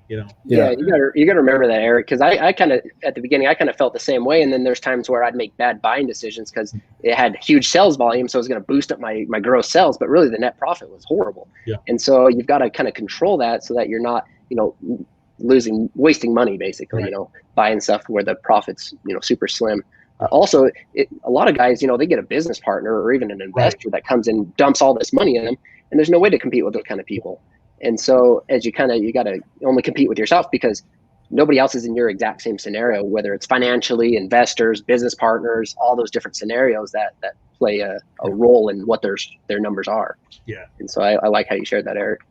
Yeah, you gotta remember that, Eric, because I kind of at the beginning I kind of felt the same way, and then there's times where I'd make bad buying decisions because it had huge sales volume, so it was going to boost up my gross sales, but really the net profit was horrible. Yeah. And so you've got to kind of control that so that you're not wasting money basically, Right. buying stuff where the profit's super slim. Also, a lot of guys, they get a business partner or even an investor that comes and dumps all this money in them, and there's no way to compete with those kind of people. And so as you got to only compete with yourself because nobody else is in your exact same scenario, whether it's financially, investors, business partners, all those different scenarios that play a role in what their numbers are. Yeah. And so I like how you shared that, Eric.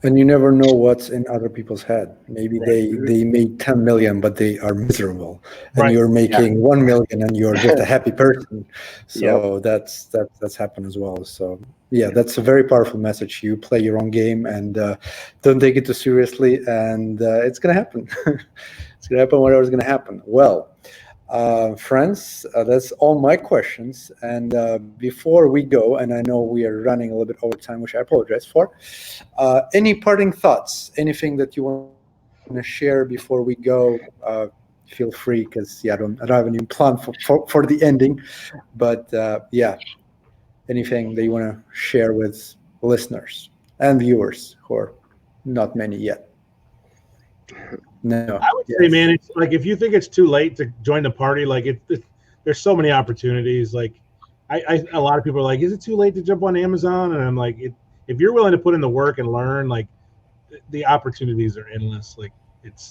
And you never know what's in other people's head. Maybe they made 10 million, but they are miserable, and you're making 1 million, and you're just a happy person. So that's happened as well. So that's a very powerful message. You play your own game, and don't take it too seriously, and it's gonna happen. It's gonna happen. Whatever's gonna happen. Well. Friends, that's all my questions. And before we go, and I know we are running a little bit over time, which I apologize for, any parting thoughts, anything that you want to share before we go? Feel free, because I don't have any plan for the ending, but anything that you want to share with listeners and viewers who are not many yet. No, I would say, man, it's like if you think it's too late to join the party, like there's so many opportunities. Like, a lot of people are like, "Is it too late to jump on Amazon?" And I'm like, if you're willing to put in the work and learn, like, the opportunities are endless. Like,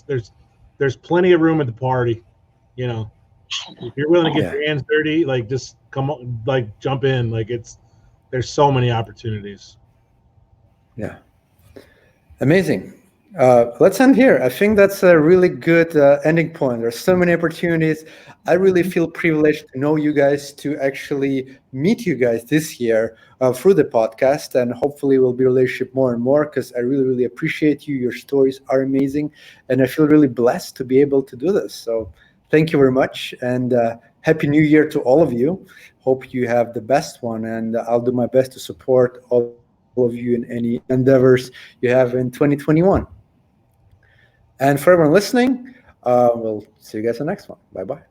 there's plenty of room at the party. If you're willing to get your hands dirty, like, just come on, like, jump in. Like, there's so many opportunities. Yeah, amazing. Let's end here. I think that's a really good ending point. There's so many opportunities. I really feel privileged to know you guys, to actually meet you guys this year through the podcast, and hopefully we'll be relationship more and more, because I really, really appreciate you. Your stories are amazing, and I feel really blessed to be able to do this. So thank you very much, and Happy New Year to all of you. Hope you have the best one, and I'll do my best to support all of you in any endeavors you have in 2021. And for everyone listening, we'll see you guys in the next one. Bye-bye.